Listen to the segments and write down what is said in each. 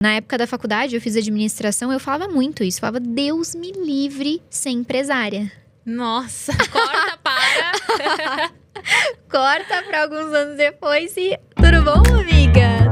Na época da faculdade, eu fiz administração, eu falava muito isso. Falava, Deus me livre ser empresária. Nossa, corta para... Corta para alguns anos depois e... Tudo bom, amiga?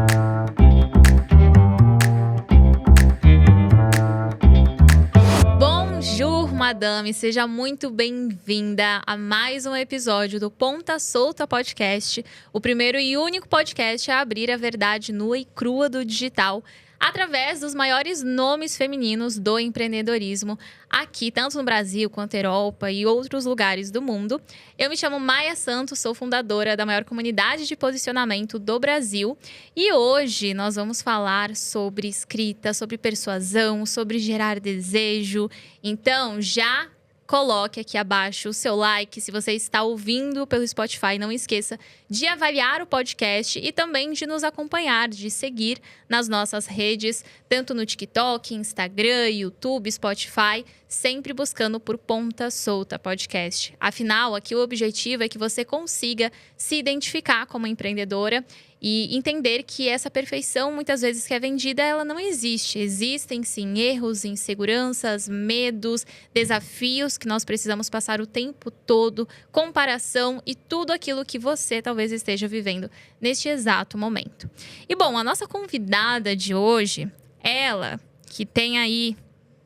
Bonjour, madame! Seja muito bem-vinda a mais um episódio do Ponta Solta Podcast, o primeiro e único podcast a abrir a verdade nua e crua do digital, através dos maiores nomes femininos do empreendedorismo, aqui tanto no Brasil quanto na Europa e outros lugares do mundo. Eu me chamo Maia Santos, sou fundadora da maior comunidade de posicionamento do Brasil e hoje nós vamos falar sobre escrita, sobre persuasão, sobre gerar desejo. Então, já coloque aqui abaixo o seu like. Se você está ouvindo pelo Spotify, não esqueça de avaliar o podcast e também de nos acompanhar, de seguir nas nossas redes, tanto no TikTok, Instagram, YouTube, Spotify, sempre buscando por Ponta Solta Podcast. Afinal, aqui o objetivo é que você consiga se identificar como empreendedora e entender que essa perfeição, muitas vezes que é vendida, ela não existe. Existem, sim, erros, inseguranças, medos, desafios que nós precisamos passar o tempo todo, comparação e tudo aquilo que você talvez esteja vivendo neste exato momento. E, bom, a nossa convidada de hoje, ela que tem aí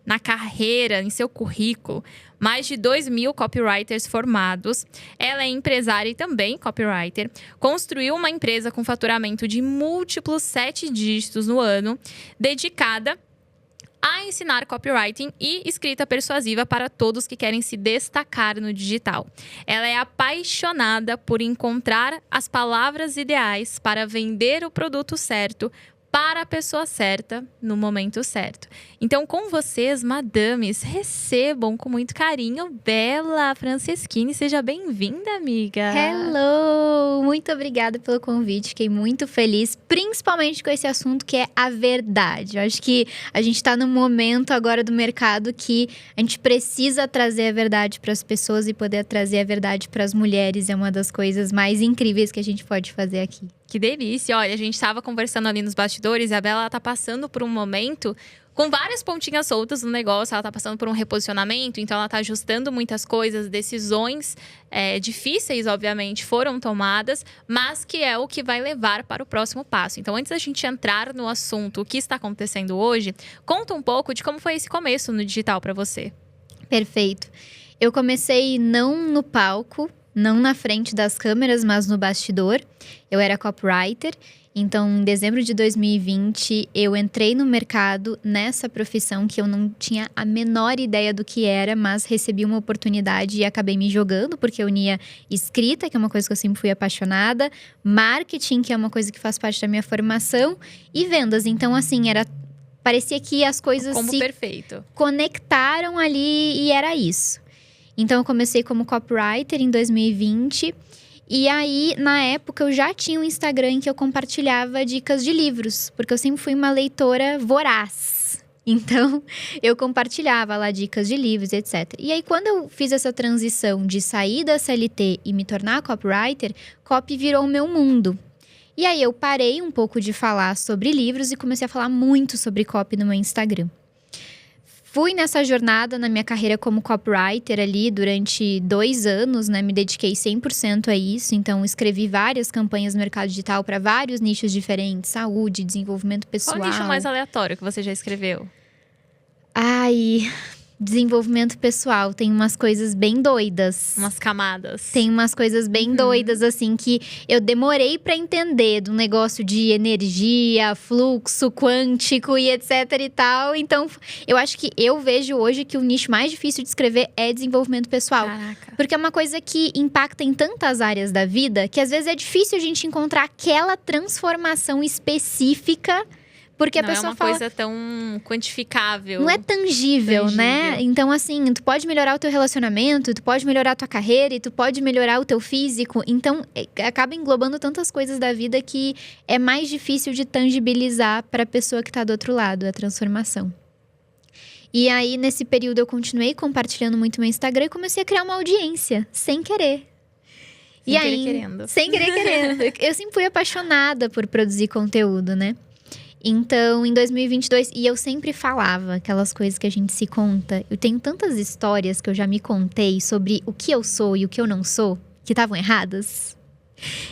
na carreira, em seu currículo, mais de 2.000 copywriters formados. Ela é empresária e também copywriter. Construiu uma empresa com faturamento de múltiplos 7 dígitos no ano, dedicada a ensinar copywriting e escrita persuasiva para todos que querem se destacar no digital. Ela é apaixonada por encontrar as palavras ideais para vender o produto certo para a pessoa certa, no momento certo. Então, com vocês, madames, recebam com muito carinho Bela Franceschini. Seja bem-vinda, amiga. Hello! Muito obrigada pelo convite. Fiquei muito feliz, principalmente com esse assunto que é a verdade. Eu acho que a gente está num momento agora do mercado que a gente precisa trazer a verdade para as pessoas e poder trazer a verdade para as mulheres. É uma das coisas mais incríveis que a gente pode fazer aqui. Que delícia! Olha, a gente estava conversando ali nos bastidores, a Bela tá passando por um momento com várias pontinhas soltas no negócio, ela tá passando por um reposicionamento, então ela tá ajustando muitas coisas, decisões difíceis, obviamente, foram tomadas, mas que é o que vai levar para o próximo passo. Então, antes da gente entrar no assunto, o que está acontecendo hoje, conta um pouco de como foi esse começo no digital para você. Perfeito. Eu comecei não no palco, não na frente das câmeras, mas no bastidor. Eu era copywriter, então em dezembro de 2020 eu entrei no mercado nessa profissão que eu não tinha a menor ideia do que era, mas recebi uma oportunidade e acabei me jogando, porque eu unia escrita, que é uma coisa que eu sempre fui apaixonada, marketing, que é uma coisa que faz parte da minha formação, e vendas. Então, assim, parecia que as coisas se perfeito. Conectaram ali e era isso. Então, eu comecei como copywriter em 2020. E aí, na época, eu já tinha um Instagram em que eu compartilhava dicas de livros. Porque eu sempre fui uma leitora voraz. Então, eu compartilhava lá dicas de livros, etc. E aí, quando eu fiz essa transição de sair da CLT e me tornar copywriter, copy virou o meu mundo. E aí, eu parei um pouco de falar sobre livros e comecei a falar muito sobre copy no meu Instagram. Fui nessa jornada na minha carreira como copywriter ali durante 2 anos, né? Me dediquei 100% a isso. Então, escrevi várias campanhas no mercado digital para vários nichos diferentes. Saúde, desenvolvimento pessoal. Qual o nicho mais aleatório que você já escreveu? Desenvolvimento pessoal. Tem umas coisas bem doidas. Umas camadas. Tem umas coisas bem doidas, assim, que eu demorei pra entender. Do negócio de energia, fluxo quântico e etc e tal. Então, eu acho que eu vejo hoje que o nicho mais difícil de escrever é desenvolvimento pessoal. Caraca. Porque é uma coisa que impacta em tantas áreas da vida, que às vezes é difícil a gente encontrar aquela transformação específica. Porque a pessoa não é uma coisa tão quantificável. Não é tangível, né? Então, assim, tu pode melhorar o teu relacionamento, tu pode melhorar a tua carreira e tu pode melhorar o teu físico. Então, acaba englobando tantas coisas da vida que é mais difícil de tangibilizar para a pessoa que tá do outro lado, a transformação. E aí, nesse período, eu continuei compartilhando muito meu Instagram e comecei a criar uma audiência, sem querer. Sem querer querendo. Sem querer querendo. Eu sempre fui apaixonada por produzir conteúdo, né? Então, em 2022, e eu sempre falava aquelas coisas que a gente se conta. Eu tenho tantas histórias que eu já me contei sobre o que eu sou e o que eu não sou, que estavam erradas.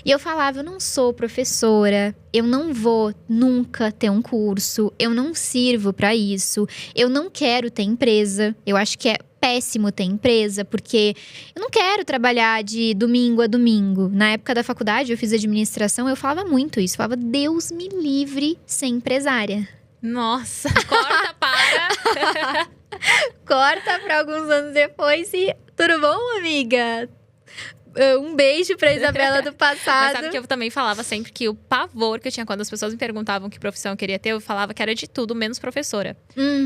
E eu falava, eu não sou professora, eu não vou nunca ter um curso, eu não sirvo pra isso, eu não quero ter empresa. Eu acho que é péssimo ter empresa, porque eu não quero trabalhar de domingo a domingo. Na época da faculdade, eu fiz administração, eu falava muito isso. Eu falava, Deus me livre ser empresária. Nossa, corta para. Corta pra alguns anos depois e tudo bom, amiga? Um beijo pra Isabela do passado. Mas sabe que eu também falava sempre que o pavor que eu tinha quando as pessoas me perguntavam que profissão eu queria ter, eu falava que era de tudo, menos professora.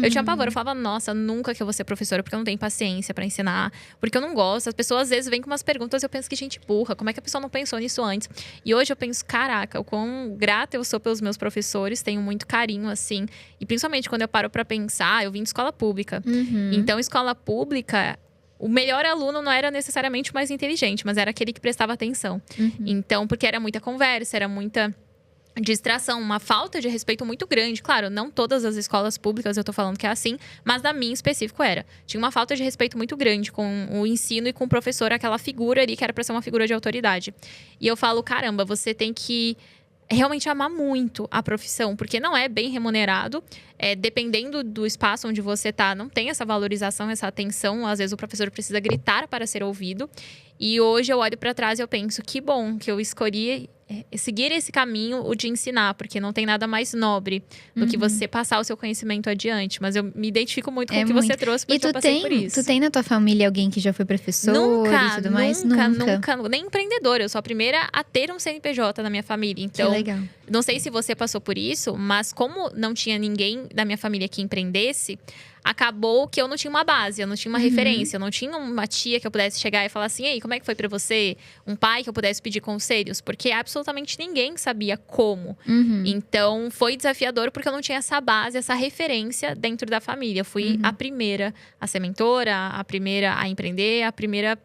Eu tinha pavor, eu falava, nossa, nunca que eu vou ser professora, porque eu não tenho paciência pra ensinar, porque eu não gosto. As pessoas às vezes vêm com umas perguntas e eu penso que gente burra, como é que a pessoa não pensou nisso antes? E hoje eu penso, caraca, o quão grata eu sou pelos meus professores, tenho muito carinho, assim. E principalmente quando eu paro pra pensar, eu vim de escola pública. Então, escola pública, o melhor aluno não era necessariamente o mais inteligente, mas era aquele que prestava atenção. Então, porque era muita conversa, era muita distração, uma falta de respeito muito grande. Claro, não todas as escolas públicas eu tô falando que é assim, mas na minha em específico era. Tinha uma falta de respeito muito grande com o ensino e com o professor, aquela figura ali que era pra ser uma figura de autoridade. E eu falo, caramba, você tem que realmente amar muito a profissão, porque não é bem remunerado. Dependendo do espaço onde você tá, não tem essa valorização, essa atenção. Às vezes o professor precisa gritar para ser ouvido. E hoje eu olho para trás e eu penso, que bom que eu escolhi seguir esse caminho, o de ensinar, porque não tem nada mais nobre do que você passar o seu conhecimento adiante. Mas eu me identifico muito com o que você trouxe, porque eu passei por isso. Tu tem na tua família alguém que já foi professor e tudo mais? Nunca. Nem empreendedora. Eu sou a primeira a ter um CNPJ na minha família. Então, que legal. Não sei se você passou por isso, mas como não tinha ninguém da minha família que empreendesse, acabou que eu não tinha uma base, eu não tinha uma referência, eu não tinha uma tia que eu pudesse chegar e falar assim, ei, como é que foi pra você? Um pai que eu pudesse pedir conselhos, porque absolutamente ninguém sabia como. Então, foi desafiador porque eu não tinha essa base, essa referência dentro da família. Eu fui a primeira a ser mentora, a primeira a empreender, a primeira…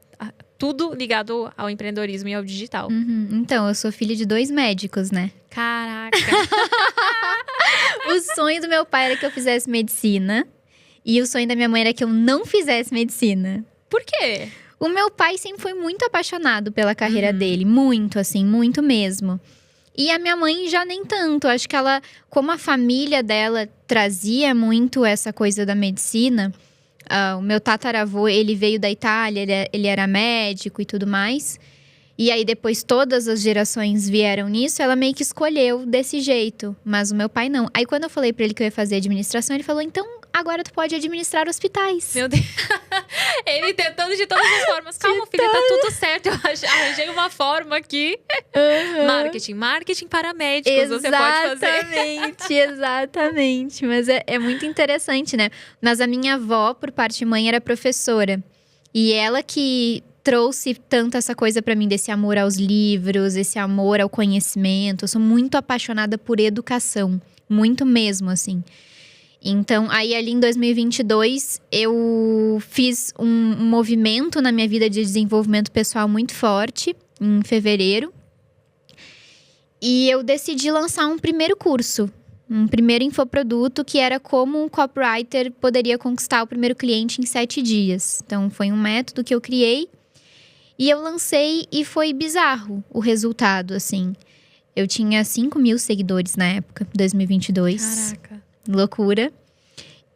Tudo ligado ao empreendedorismo e ao digital. Então, eu sou filha de 2 médicos, né? Caraca! O sonho do meu pai era que eu fizesse medicina. E o sonho da minha mãe era que eu não fizesse medicina. Por quê? O meu pai sempre foi muito apaixonado pela carreira dele. Muito, assim, muito mesmo. E a minha mãe já nem tanto. Acho que ela, como a família dela trazia muito essa coisa da medicina… o meu tataravô, ele veio da Itália, ele era médico e tudo mais. E aí, depois, todas as gerações vieram nisso, ela meio que escolheu desse jeito. Mas o meu pai não. Aí, quando eu falei pra ele que eu ia fazer administração, ele falou, então, agora tu pode administrar hospitais. Meu Deus. Ele tentando de todas as formas. Calma, filha, tá tudo certo. Eu arranjei uma forma aqui. Marketing para médicos, você pode fazer. Exatamente. Mas é muito interessante, né? Mas a minha avó, por parte de mãe, era professora. E ela que trouxe tanto essa coisa pra mim, desse amor aos livros, esse amor ao conhecimento. Eu sou muito apaixonada por educação. Muito mesmo, assim. Então, aí ali em 2022, eu fiz um movimento na minha vida de desenvolvimento pessoal muito forte, em fevereiro. E eu decidi lançar um primeiro curso, um primeiro infoproduto, que era como um copywriter poderia conquistar o primeiro cliente em 7 dias. Então, foi um método que eu criei e eu lancei e foi bizarro o resultado, assim. Eu tinha 5.000 seguidores na época, 2022. Caraca. Loucura.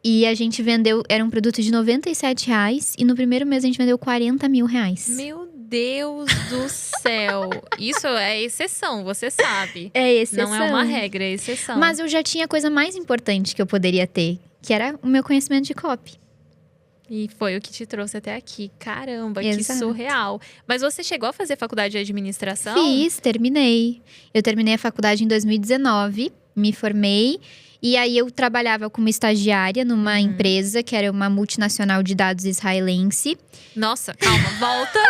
E a gente vendeu, era um produto de R$97 e no primeiro mês a gente vendeu R$40 mil. Meu Deus do céu. Isso é exceção, você sabe. É exceção. Não é uma regra, é exceção. Mas eu já tinha a coisa mais importante que eu poderia ter, que era o meu conhecimento de copy. E foi o que te trouxe até aqui. Caramba, Exato. que surreal. Mas você chegou a fazer faculdade de administração? Fiz, terminei. Eu terminei a faculdade em 2019, me formei. E aí eu trabalhava como estagiária numa empresa, que era uma multinacional de dados israelense. Nossa, calma, volta.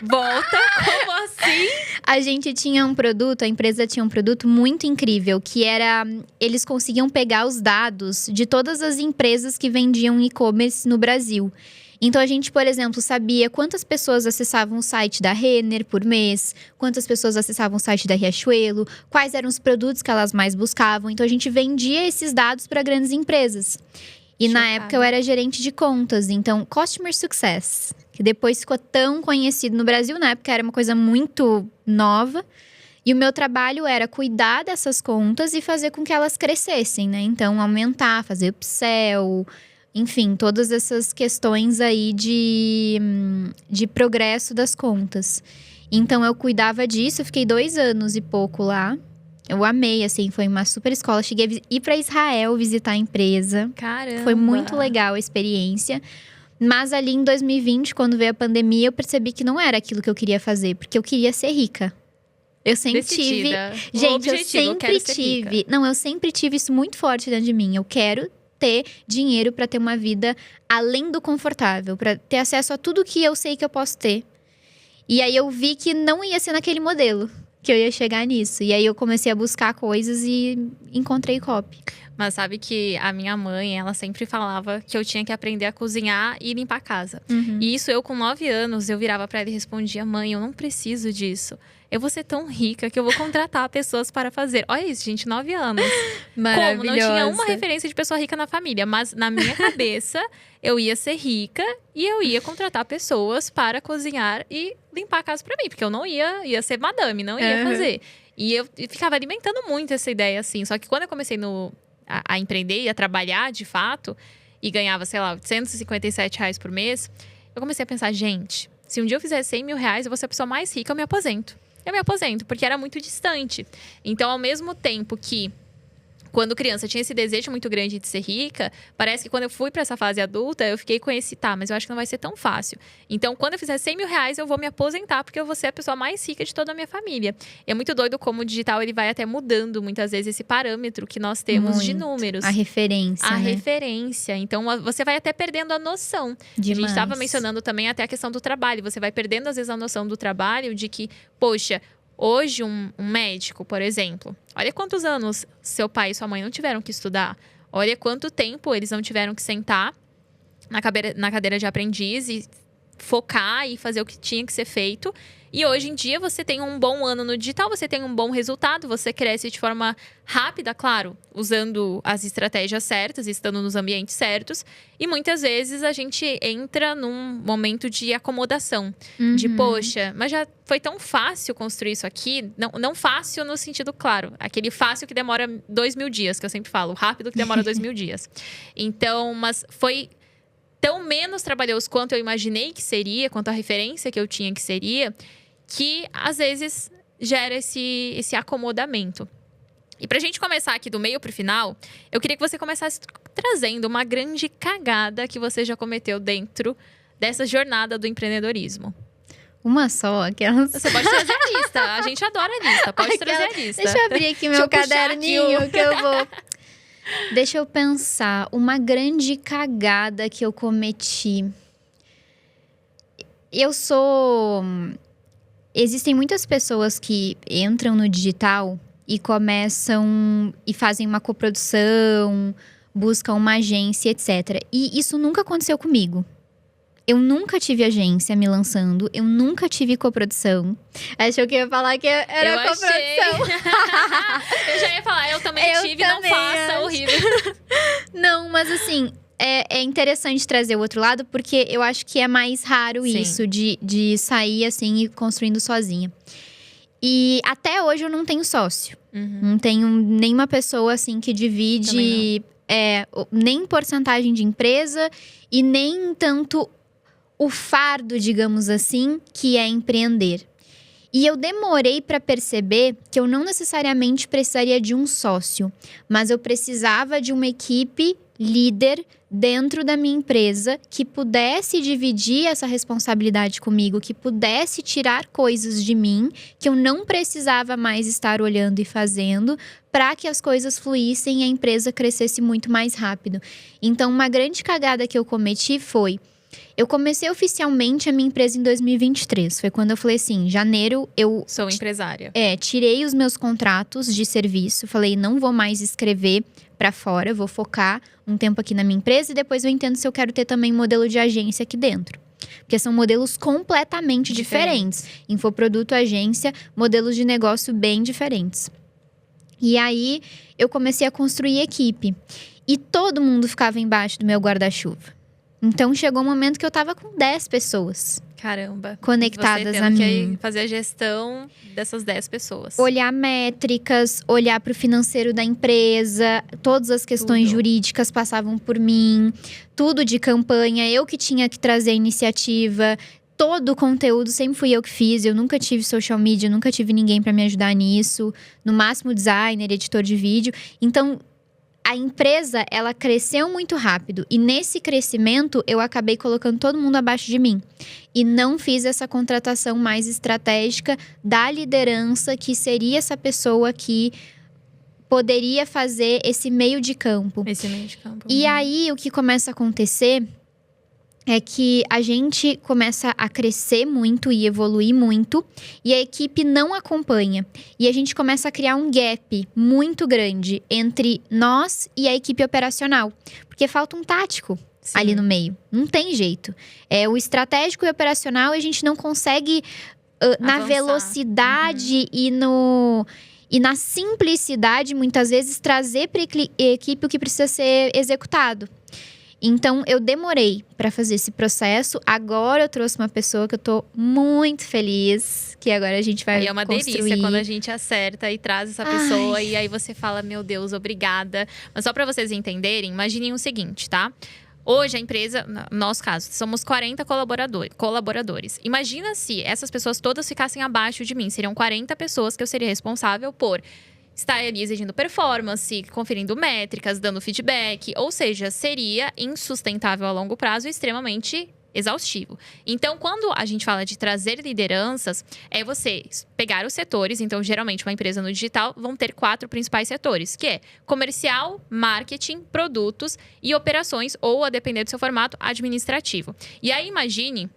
Volta, como assim? A gente tinha um produto, a empresa tinha um produto muito incrível, que era… Eles conseguiam pegar os dados de todas as empresas que vendiam e-commerce no Brasil. Então, a gente, por exemplo, sabia quantas pessoas acessavam o site da Renner por mês, quantas pessoas acessavam o site da Riachuelo, quais eram os produtos que elas mais buscavam. Então, a gente vendia esses dados para grandes empresas. E na época, eu era gerente de contas. Então, Customer Success, que depois ficou tão conhecido no Brasil. Na época, era uma coisa muito nova. E o meu trabalho era cuidar dessas contas e fazer com que elas crescessem, né? Então, aumentar, fazer upsell, enfim, todas essas questões aí de progresso das contas. Então, eu cuidava disso, eu fiquei 2 anos e pouco lá. Eu amei, assim, foi uma super escola. Cheguei a ir para Israel visitar a empresa. Caramba! Foi muito legal a experiência. Mas ali em 2020, quando veio a pandemia, eu percebi que não era aquilo que eu queria fazer. Porque eu queria ser rica. Eu sempre Decidida. tive… Gente, eu sempre tive… Não, eu sempre tive isso muito forte dentro de mim. Eu quero ter dinheiro para ter uma vida além do confortável. Para ter acesso a tudo que eu sei que eu posso ter. E aí, eu vi que não ia ser naquele modelo que eu ia chegar nisso. E aí, eu comecei a buscar coisas e encontrei Cop. Mas sabe que a minha mãe, ela sempre falava que eu tinha que aprender a cozinhar e limpar a casa. E isso eu com 9 anos, eu virava pra ela e respondia: mãe, eu não preciso disso. Eu vou ser tão rica que eu vou contratar pessoas para fazer. Olha isso, gente, 9 anos. Como? Não tinha uma referência de pessoa rica na família. Mas na minha cabeça, eu ia ser rica e eu ia contratar pessoas para cozinhar e limpar a casa pra mim. Porque eu não ia ser madame, não ia fazer. E eu ficava alimentando muito essa ideia, assim. Só que quando eu comecei a empreender e a trabalhar, de fato, e ganhava, sei lá, R$857 por mês, eu comecei a pensar, gente, se um dia eu fizer R$100 mil, eu vou ser a pessoa mais rica, eu me aposento. Eu me aposento, porque era muito distante. Então, ao mesmo tempo que, quando criança, eu tinha esse desejo muito grande de ser rica, parece que quando eu fui pra essa fase adulta, eu fiquei com esse, tá, mas eu acho que não vai ser tão fácil. Então, quando eu fizer R$100 mil, eu vou me aposentar, porque eu vou ser a pessoa mais rica de toda a minha família. E é muito doido como o digital, ele vai até mudando, muitas vezes, esse parâmetro que nós temos de números. A referência, A né? referência. Então, você vai até perdendo a noção. Demais. A gente estava mencionando também até a questão do trabalho. Você vai perdendo, às vezes, a noção do trabalho, de que, poxa… Hoje, um médico, por exemplo, olha quantos anos seu pai e sua mãe não tiveram que estudar. Olha quanto tempo eles não tiveram que sentar na cadeira de aprendiz e focar e fazer o que tinha que ser feito. E hoje em dia, você tem um bom ano no digital, você tem um bom resultado, você cresce de forma rápida, claro, usando as estratégias certas, estando nos ambientes certos. E muitas vezes a gente entra num momento de acomodação. De, poxa, mas já foi tão fácil construir isso aqui. Não fácil no sentido, claro, aquele fácil que demora 2.000 dias, que eu sempre falo. Rápido que demora 2.000 dias. Então, mas foi tão menos trabalhoso quanto eu imaginei que seria, quanto a referência que eu tinha que seria, que às vezes gera esse acomodamento. E pra gente começar aqui do meio pro final, eu queria que você começasse trazendo uma grande cagada que você já cometeu dentro dessa jornada do empreendedorismo. Uma só, aquelas… Você pode trazer a lista, a gente adora a lista, pode trazer a lista. Deixa eu abrir aqui meu caderninho que eu vou… Deixa eu pensar, uma grande cagada que eu cometi. Existem muitas pessoas que entram no digital e começam e fazem uma coprodução, buscam uma agência, etc. E isso nunca aconteceu comigo. Eu nunca tive agência me lançando, eu nunca tive coprodução. Achou que eu ia falar que era coprodução. Eu já ia falar, eu também tive, não faça, horrível. Não, mas assim… É interessante trazer o outro lado, porque eu acho que é mais raro isso, de sair assim e construindo sozinha. E até hoje eu não tenho sócio. Não tenho nenhuma pessoa assim que divide nem porcentagem de empresa e nem tanto o fardo, digamos assim, que é empreender. E eu demorei para perceber que eu não necessariamente precisaria de um sócio, mas eu precisava de uma equipe líder dentro da minha empresa que pudesse dividir essa responsabilidade comigo, que pudesse tirar coisas de mim que eu não precisava mais estar olhando e fazendo, para que as coisas fluíssem e a empresa crescesse muito mais rápido. Então, uma grande cagada que eu cometi foi… Eu comecei oficialmente a minha empresa em 2023. Foi quando eu falei assim, em janeiro eu… Sou empresária. Tirei os meus contratos de serviço. Falei, não vou mais escrever pra fora, vou focar um tempo aqui na minha empresa e depois eu entendo se eu quero ter também modelo de agência aqui dentro. Porque são modelos completamente diferentes. Infoproduto, agência, modelos de negócio bem diferentes. E aí, eu comecei a construir equipe. E todo mundo ficava embaixo do meu guarda-chuva. Então, chegou um momento que eu tava com 10 pessoas. Caramba. Conectadas você a tendo mim. que fazer a gestão dessas 10 pessoas. Olhar métricas, olhar para o financeiro da empresa, todas as questões jurídicas passavam por mim, tudo de campanha, eu que tinha que trazer a iniciativa, todo o conteúdo sempre fui eu que fiz, eu nunca tive social media, nunca tive ninguém para me ajudar nisso, no máximo designer, editor de vídeo. Então, a empresa, ela cresceu muito rápido e nesse crescimento eu acabei colocando todo mundo abaixo de mim. E não fiz essa contratação mais estratégica da liderança, que seria essa pessoa que poderia fazer esse meio de campo. Esse meio de campo. E aí, o que começa a acontecer é que a gente começa a crescer muito e evoluir muito, e a equipe não acompanha. E a gente começa a criar um gap muito grande entre nós e a equipe operacional. Porque falta um tático. Sim. Ali no meio. Não tem jeito. É o estratégico e operacional, a gente não consegue na velocidade e na simplicidade, muitas vezes, trazer para a equipe o que precisa ser executado. Então, eu demorei para fazer esse processo. Agora, eu trouxe uma pessoa que eu tô muito feliz. Que agora a gente vai construir. E é uma delícia quando a gente acerta e traz essa pessoa. E aí, você fala, meu Deus, obrigada. Mas só para vocês entenderem, imaginem o seguinte, tá? Hoje, a empresa, no nosso caso, somos 40 colaboradores. Imagina se essas pessoas todas ficassem abaixo de mim. Seriam 40 pessoas que eu seria responsável por estar ali exigindo performance, conferindo métricas, dando feedback. Ou seja, seria insustentável a longo prazo e extremamente exaustivo. Então, quando a gente fala de trazer lideranças, é você pegar os setores. Então, geralmente, uma empresa no digital vão ter 4 principais setores, que é comercial, marketing, produtos e operações, ou, a depender do seu formato, administrativo. E aí, imagine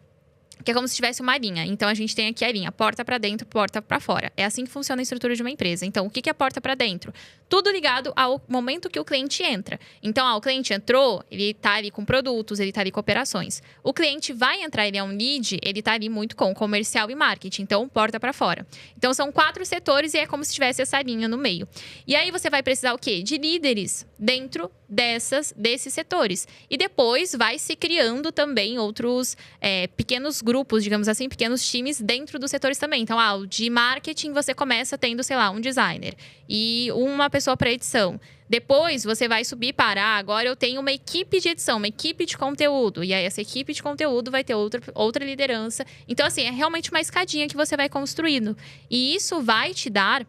que é como se tivesse uma linha. Então, a gente tem aqui a linha porta para dentro, porta para fora. É assim que funciona a estrutura de uma empresa. Então, o que é porta para dentro? Tudo ligado ao momento que o cliente entra. Então, o cliente entrou, ele está ali com produtos, ele está ali com operações. O cliente vai entrar, ele é um lead, ele está ali muito com comercial e marketing. Então, porta para fora. Então, são 4 setores e é como se tivesse essa linha no meio. E aí, você vai precisar o quê? De líderes dentro desses setores. E depois, vai se criando também outros pequenos grupos, digamos assim, pequenos times dentro dos setores também. Então, o de marketing, você começa tendo, sei lá, um designer e uma pessoa para edição. Depois, você vai subir para, agora eu tenho uma equipe de edição, uma equipe de conteúdo. E aí, essa equipe de conteúdo vai ter outra liderança. Então, assim, é realmente uma escadinha que você vai construindo. E isso vai te dar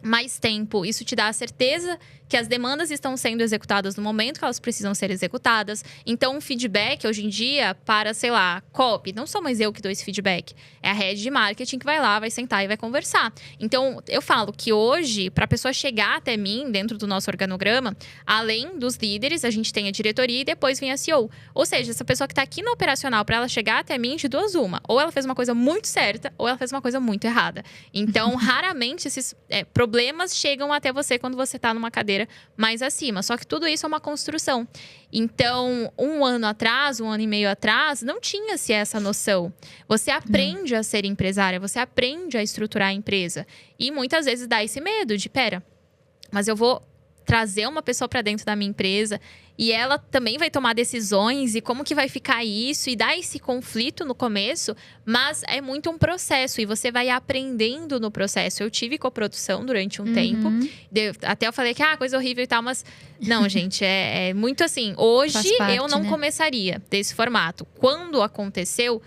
mais tempo, isso te dá a certeza que as demandas estão sendo executadas no momento que elas precisam ser executadas. Então, um feedback, hoje em dia, para, sei lá, copy, não sou mais eu que dou esse feedback. É a head de marketing que vai lá, vai sentar e vai conversar. Então, eu falo que hoje, para a pessoa chegar até mim, dentro do nosso organograma, além dos líderes, a gente tem a diretoria e depois vem a CEO. Ou seja, essa pessoa que está aqui no operacional, para ela chegar até mim, de duas uma. Ou ela fez uma coisa muito certa, ou ela fez uma coisa muito errada. Então, raramente esses problemas chegam até você quando você está numa cadeira mais acima. Só que tudo isso é uma construção. Então, um ano e meio atrás, não tinha-se essa noção. Você aprende a ser empresária, você aprende a estruturar a empresa. E muitas vezes dá esse medo de, mas eu vou trazer uma pessoa para dentro da minha empresa e ela também vai tomar decisões e como que vai ficar isso e dá esse conflito no começo, mas é muito um processo e você vai aprendendo no processo. Eu tive coprodução durante um tempo, até eu falei que coisa horrível e tal, mas não, gente, é muito assim. Hoje eu não começaria desse formato. Quando aconteceu,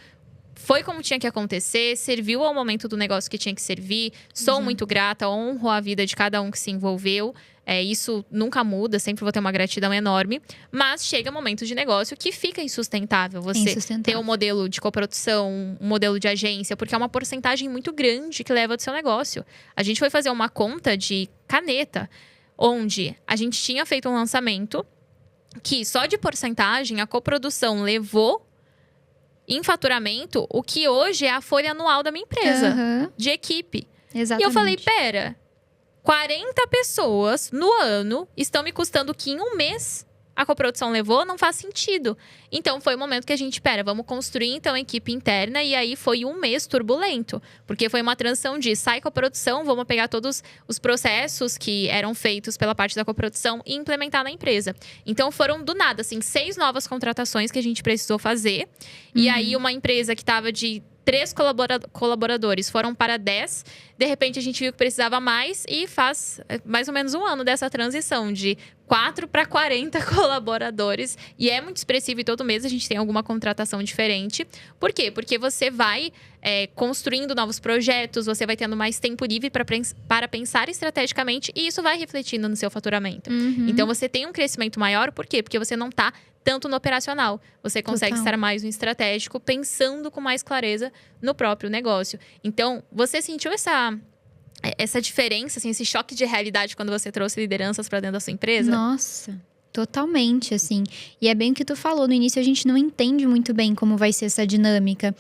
foi como tinha que acontecer, serviu ao momento do negócio que tinha que servir. Sou muito grata, honro a vida de cada um que se envolveu. Isso nunca muda, sempre vou ter uma gratidão enorme. Mas chega momento de negócio que fica insustentável. Você ter um modelo de coprodução, um modelo de agência, porque é uma porcentagem muito grande que leva do seu negócio. A gente foi fazer uma conta de caneta, onde a gente tinha feito um lançamento que só de porcentagem a coprodução levou em faturamento o que hoje é a folha anual da minha empresa, de equipe. Exatamente. E eu falei, 40 pessoas no ano estão me custando que em um mês a coprodução levou, não faz sentido. Então, foi o momento que a gente, vamos construir, então, a equipe interna. E aí, foi um mês turbulento. Porque foi uma transição de sai coprodução, vamos pegar todos os processos que eram feitos pela parte da coprodução e implementar na empresa. Então, foram do nada, assim, 6 novas contratações que a gente precisou fazer. E aí, uma empresa que estava de 3 colaboradores foram para 10. De repente, a gente viu que precisava mais e faz mais ou menos um ano dessa transição de 4 para 40 colaboradores. E é muito expressivo e todo mês a gente tem alguma contratação diferente. Por quê? Porque você vai construindo novos projetos, você vai tendo mais tempo livre para pensar estrategicamente e isso vai refletindo no seu faturamento. Então, você tem um crescimento maior. Por quê? Porque você não está tanto no operacional. Você consegue estar mais no estratégico, pensando com mais clareza no próprio negócio. Então, você sentiu essa diferença, assim, esse choque de realidade quando você trouxe lideranças para dentro da sua empresa? Nossa, totalmente, assim. E é bem o que tu falou, no início a gente não entende muito bem como vai ser essa dinâmica.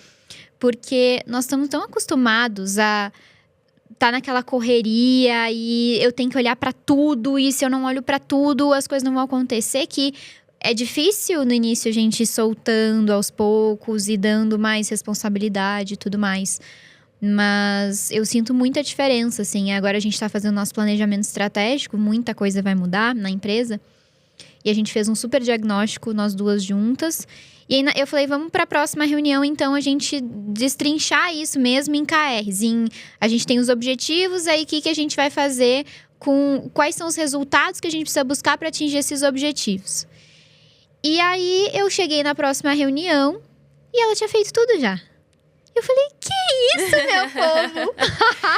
Porque nós estamos tão acostumados a tá naquela correria e eu tenho que olhar para tudo. E se eu não olho para tudo, as coisas não vão acontecer, que é difícil no início a gente ir soltando aos poucos e dando mais responsabilidade e tudo mais. Mas eu sinto muita diferença, assim. Agora a gente tá fazendo nosso planejamento estratégico, muita coisa vai mudar na empresa. E a gente fez um super diagnóstico, nós duas juntas. E aí eu falei, vamos para a próxima reunião, então, a gente destrinchar isso mesmo em KRs. A gente tem os objetivos, aí o que a gente vai fazer quais são os resultados que a gente precisa buscar para atingir esses objetivos. E aí, eu cheguei na próxima reunião e ela tinha feito tudo já. Eu falei, que isso, meu povo?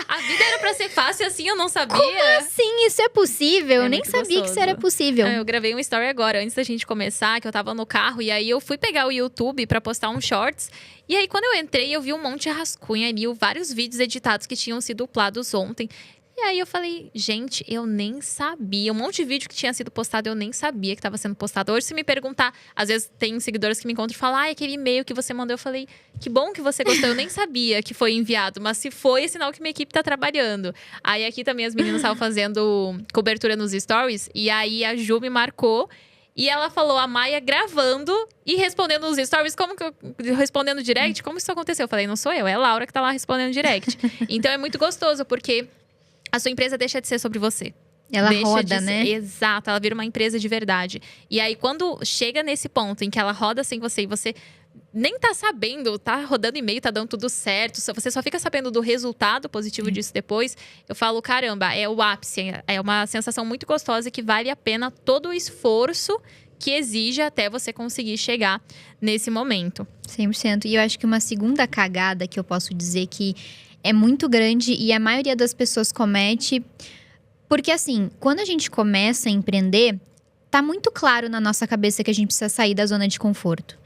A vida era pra ser fácil assim, eu não sabia. Como assim? Isso é possível? Eu nem sabia gostoso. que isso era possível. Eu gravei uma story agora, antes da gente começar, que eu tava no carro. E aí, eu fui pegar o YouTube pra postar um shorts. E aí, quando eu entrei, eu vi um monte de rascunho ali. Vários vídeos editados que tinham sido uplados ontem. E aí eu falei, gente, eu nem sabia. Um monte de vídeo que tinha sido postado, eu nem sabia que estava sendo postado. Hoje, se me perguntar, às vezes tem seguidores que me encontram e falam, aquele e-mail que você mandou. Eu falei, que bom que você gostou. Eu nem sabia que foi enviado, mas se foi, é sinal que minha equipe tá trabalhando. Aí aqui também as meninas estavam fazendo cobertura nos stories. E aí a Ju me marcou. E ela falou, a Maia gravando e respondendo nos stories. Como que eu respondendo direct? Como isso aconteceu? Eu falei, não sou eu, é a Laura que tá lá respondendo direct. Então é muito gostoso, porque a sua empresa deixa de ser sobre você. Ela roda, né? Exato, ela vira uma empresa de verdade. E aí, quando chega nesse ponto em que ela roda sem você e você nem tá sabendo, tá rodando e-mail, tá dando tudo certo, você só fica sabendo do resultado positivo disso depois, eu falo, caramba, é o ápice. É uma sensação muito gostosa que vale a pena todo o esforço que exige até você conseguir chegar nesse momento. 100%. E eu acho que uma segunda cagada que eu posso dizer que é muito grande e a maioria das pessoas comete. Porque assim, quando a gente começa a empreender, tá muito claro na nossa cabeça que a gente precisa sair da zona de conforto.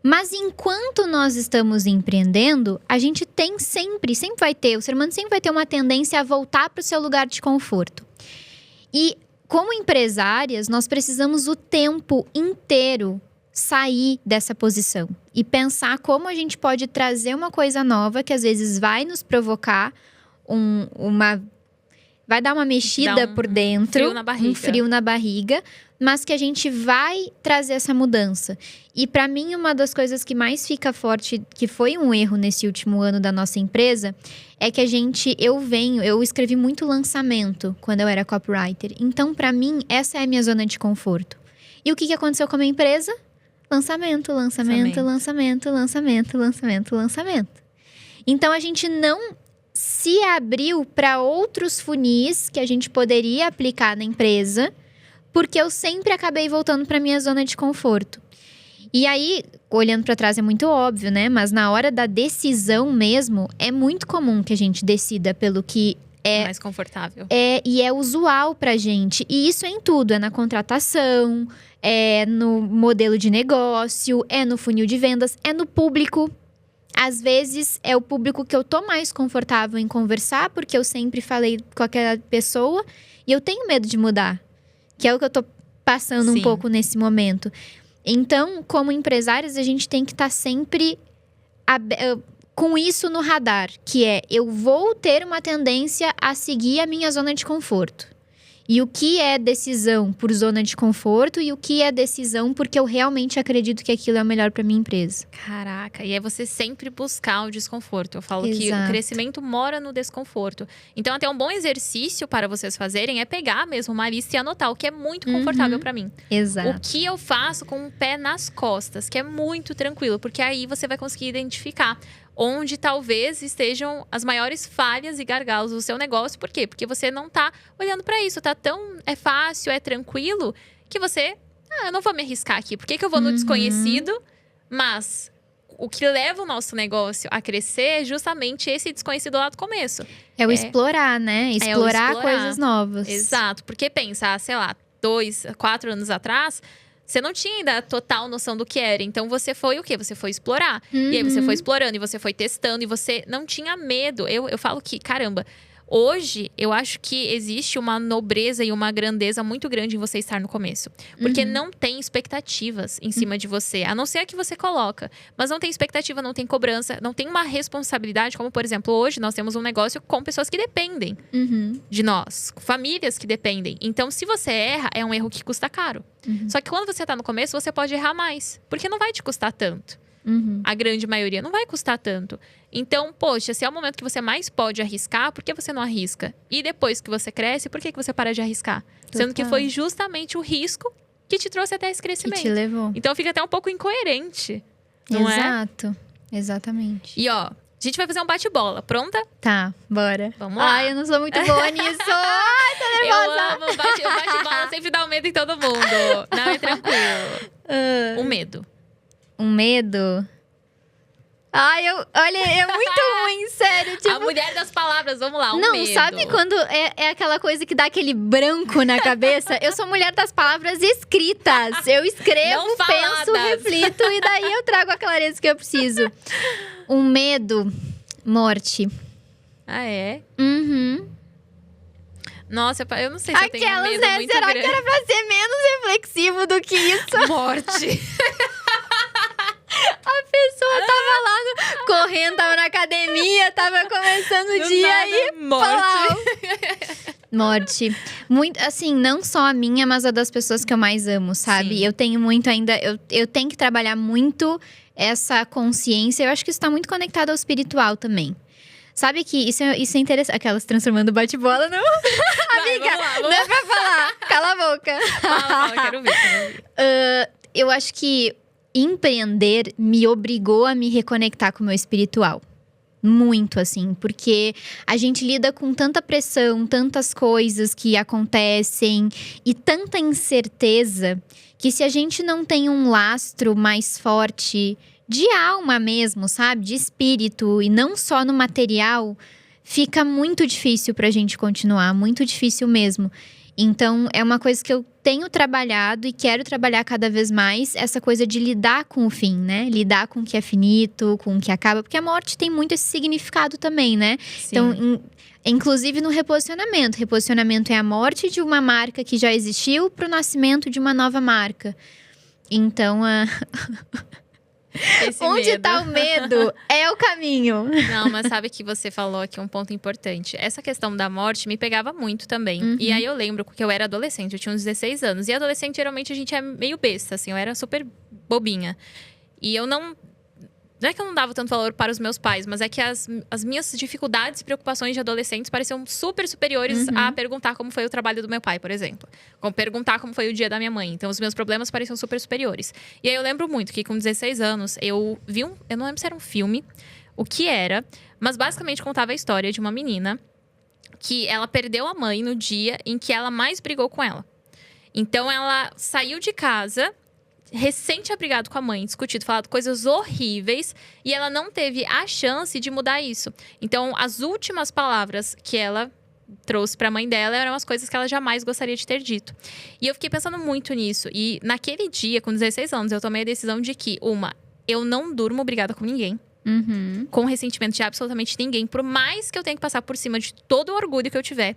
Mas enquanto nós estamos empreendendo, a gente tem sempre vai ter, o ser humano sempre vai ter uma tendência a voltar para o seu lugar de conforto. E como empresárias, nós precisamos o tempo inteiro sair dessa posição e pensar como a gente pode trazer uma coisa nova que às vezes vai nos provocar vai dar uma mexida por dentro, um frio na barriga, mas que a gente vai trazer essa mudança. E para mim, uma das coisas que mais fica forte, que foi um erro nesse último ano da nossa empresa, é que eu escrevi muito lançamento quando eu era copywriter. Então, para mim, essa é a minha zona de conforto. E o que aconteceu com a minha empresa? Lançamento. Então, a gente não se abriu para outros funis que a gente poderia aplicar na empresa, porque eu sempre acabei voltando para minha zona de conforto. E aí, olhando para trás é muito óbvio, né? Mas na hora da decisão mesmo, é muito comum que a gente decida pelo que é mais confortável. E é usual pra gente. E isso é em tudo, é na contratação, é no modelo de negócio, é no funil de vendas, é no público. Às vezes, é o público que eu tô mais confortável em conversar, porque eu sempre falei com aquela pessoa e eu tenho medo de mudar. Que é o que eu tô passando um pouco nesse momento. Então, como empresários, a gente tem que estar sempre com isso no radar, que é eu vou ter uma tendência a seguir a minha zona de conforto. E o que é decisão por zona de conforto e o que é decisão porque eu realmente acredito que aquilo é o melhor para minha empresa. Caraca, e é você sempre buscar o desconforto. Eu falo que o Exato. crescimento mora no desconforto. Então, até um bom exercício para vocês fazerem é pegar mesmo uma lista e anotar, o que é muito confortável para mim. Exato. O que eu faço com o pé nas costas, que é muito tranquilo, porque aí você vai conseguir identificar onde talvez estejam as maiores falhas e gargalos do seu negócio. Por quê? Porque você não tá olhando para isso, tá tão fácil, é tranquilo, que você, eu não vou me arriscar aqui. Por que eu vou no desconhecido? Mas o que leva o nosso negócio a crescer é justamente esse desconhecido lá do começo. É o explorar, né? Explorar coisas novas. Exato, porque pensa, sei lá, 2, 4 anos atrás, você não tinha ainda total noção do que era. Então, você foi o quê? Você foi explorar. E aí, você foi explorando, e você foi testando, e você não tinha medo. Eu falo que, caramba, hoje, eu acho que existe uma nobreza e uma grandeza muito grande em você estar no começo. Porque não tem expectativas em cima de você. A não ser a que você coloca. Mas não tem expectativa, não tem cobrança, não tem uma responsabilidade. Como, por exemplo, hoje nós temos um negócio com pessoas que dependem de nós. Famílias que dependem. Então, se você erra, é um erro que custa caro. Só que quando você tá no começo, você pode errar mais. Porque não vai te custar tanto. A grande maioria não vai custar tanto. Então, poxa, se é o momento que você mais pode arriscar, por que você não arrisca? E depois que você cresce, por que você para de arriscar? Sendo que foi justamente o risco que te trouxe até esse crescimento. Que te levou. Então, fica até um pouco incoerente, não é? Exato. Exatamente. E ó, a gente vai fazer um bate-bola. Pronta? Tá, bora. Vamos lá. Ai, eu não sou muito boa nisso. Ai, tô nervosa. Eu amo. O bate-bola sempre dá um medo em todo mundo. Não, é tranquilo. O medo. Um medo? Ai, olha, é muito ruim, sério. Tipo, A mulher das palavras, vamos lá, não, medo. sabe quando é aquela coisa que dá aquele branco na cabeça? Eu sou mulher das palavras escritas. Eu escrevo, Não faladas. penso, reflito e daí eu trago a clareza que eu preciso. Um medo, morte. Ah, é? Nossa, eu não sei se eu tenho um Aquelas, medo né? muito Será grande. que era pra ser menos reflexivo do que isso? Morte. A pessoa tava lá correndo, tava na academia, tava começando o Do dia nada, e morte. Morte. Muito, assim, não só a minha, mas a das pessoas que eu mais amo, sabe? Sim. Eu tenho muito ainda, eu tenho que trabalhar muito essa consciência. Eu acho que isso tá muito conectado ao espiritual também. Sabe que isso é interessante. Aquelas transformando bate-bola, não? Amiga, vamos não é pra falar. Cala a boca. Fala, quero ver. Eu acho que empreender me obrigou a me reconectar com o meu espiritual. Muito, assim. Porque a gente lida com tanta pressão, tantas coisas que acontecem e tanta incerteza que se a gente não tem um lastro mais forte de alma mesmo, sabe? De espírito e não só no material, fica muito difícil pra gente continuar. Muito difícil mesmo. Então, é uma coisa que eu tenho trabalhado e quero trabalhar cada vez mais. Essa coisa de lidar com o fim, né? Lidar com o que é finito, com o que acaba. Porque a morte tem muito esse significado também, né? Sim. Então, inclusive no reposicionamento. Reposicionamento é a morte de uma marca que já existiu pro nascimento de uma nova marca. Então, Esse onde medo. tá o medo é o caminho. Não, mas sabe que você falou aqui um ponto importante. Essa questão da morte me pegava muito também. E aí eu lembro que eu era adolescente, eu tinha uns 16 anos. E adolescente, geralmente, a gente é meio besta, assim. Eu era super bobinha. E eu não é que eu não dava tanto valor para os meus pais, mas é que as minhas dificuldades e preocupações de adolescentes pareciam super superiores a perguntar como foi o trabalho do meu pai, por exemplo. Como perguntar como foi o dia da minha mãe. Então, os meus problemas pareciam super superiores. E aí, eu lembro muito que com 16 anos, eu vi eu não lembro se era um filme, o que era, mas basicamente contava a história de uma menina que ela perdeu a mãe no dia em que ela mais brigou com ela. Então, ela saiu de casa recém-abrigado com a mãe, discutido, falado coisas horríveis, e ela não teve a chance de mudar isso. Então, as últimas palavras que ela trouxe pra mãe dela eram as coisas que ela jamais gostaria de ter dito. E eu fiquei pensando muito nisso. E naquele dia, com 16 anos, eu tomei a decisão de que, eu não durmo brigada com ninguém. Com ressentimento de absolutamente ninguém. Por mais que eu tenha que passar por cima de todo o orgulho que eu tiver.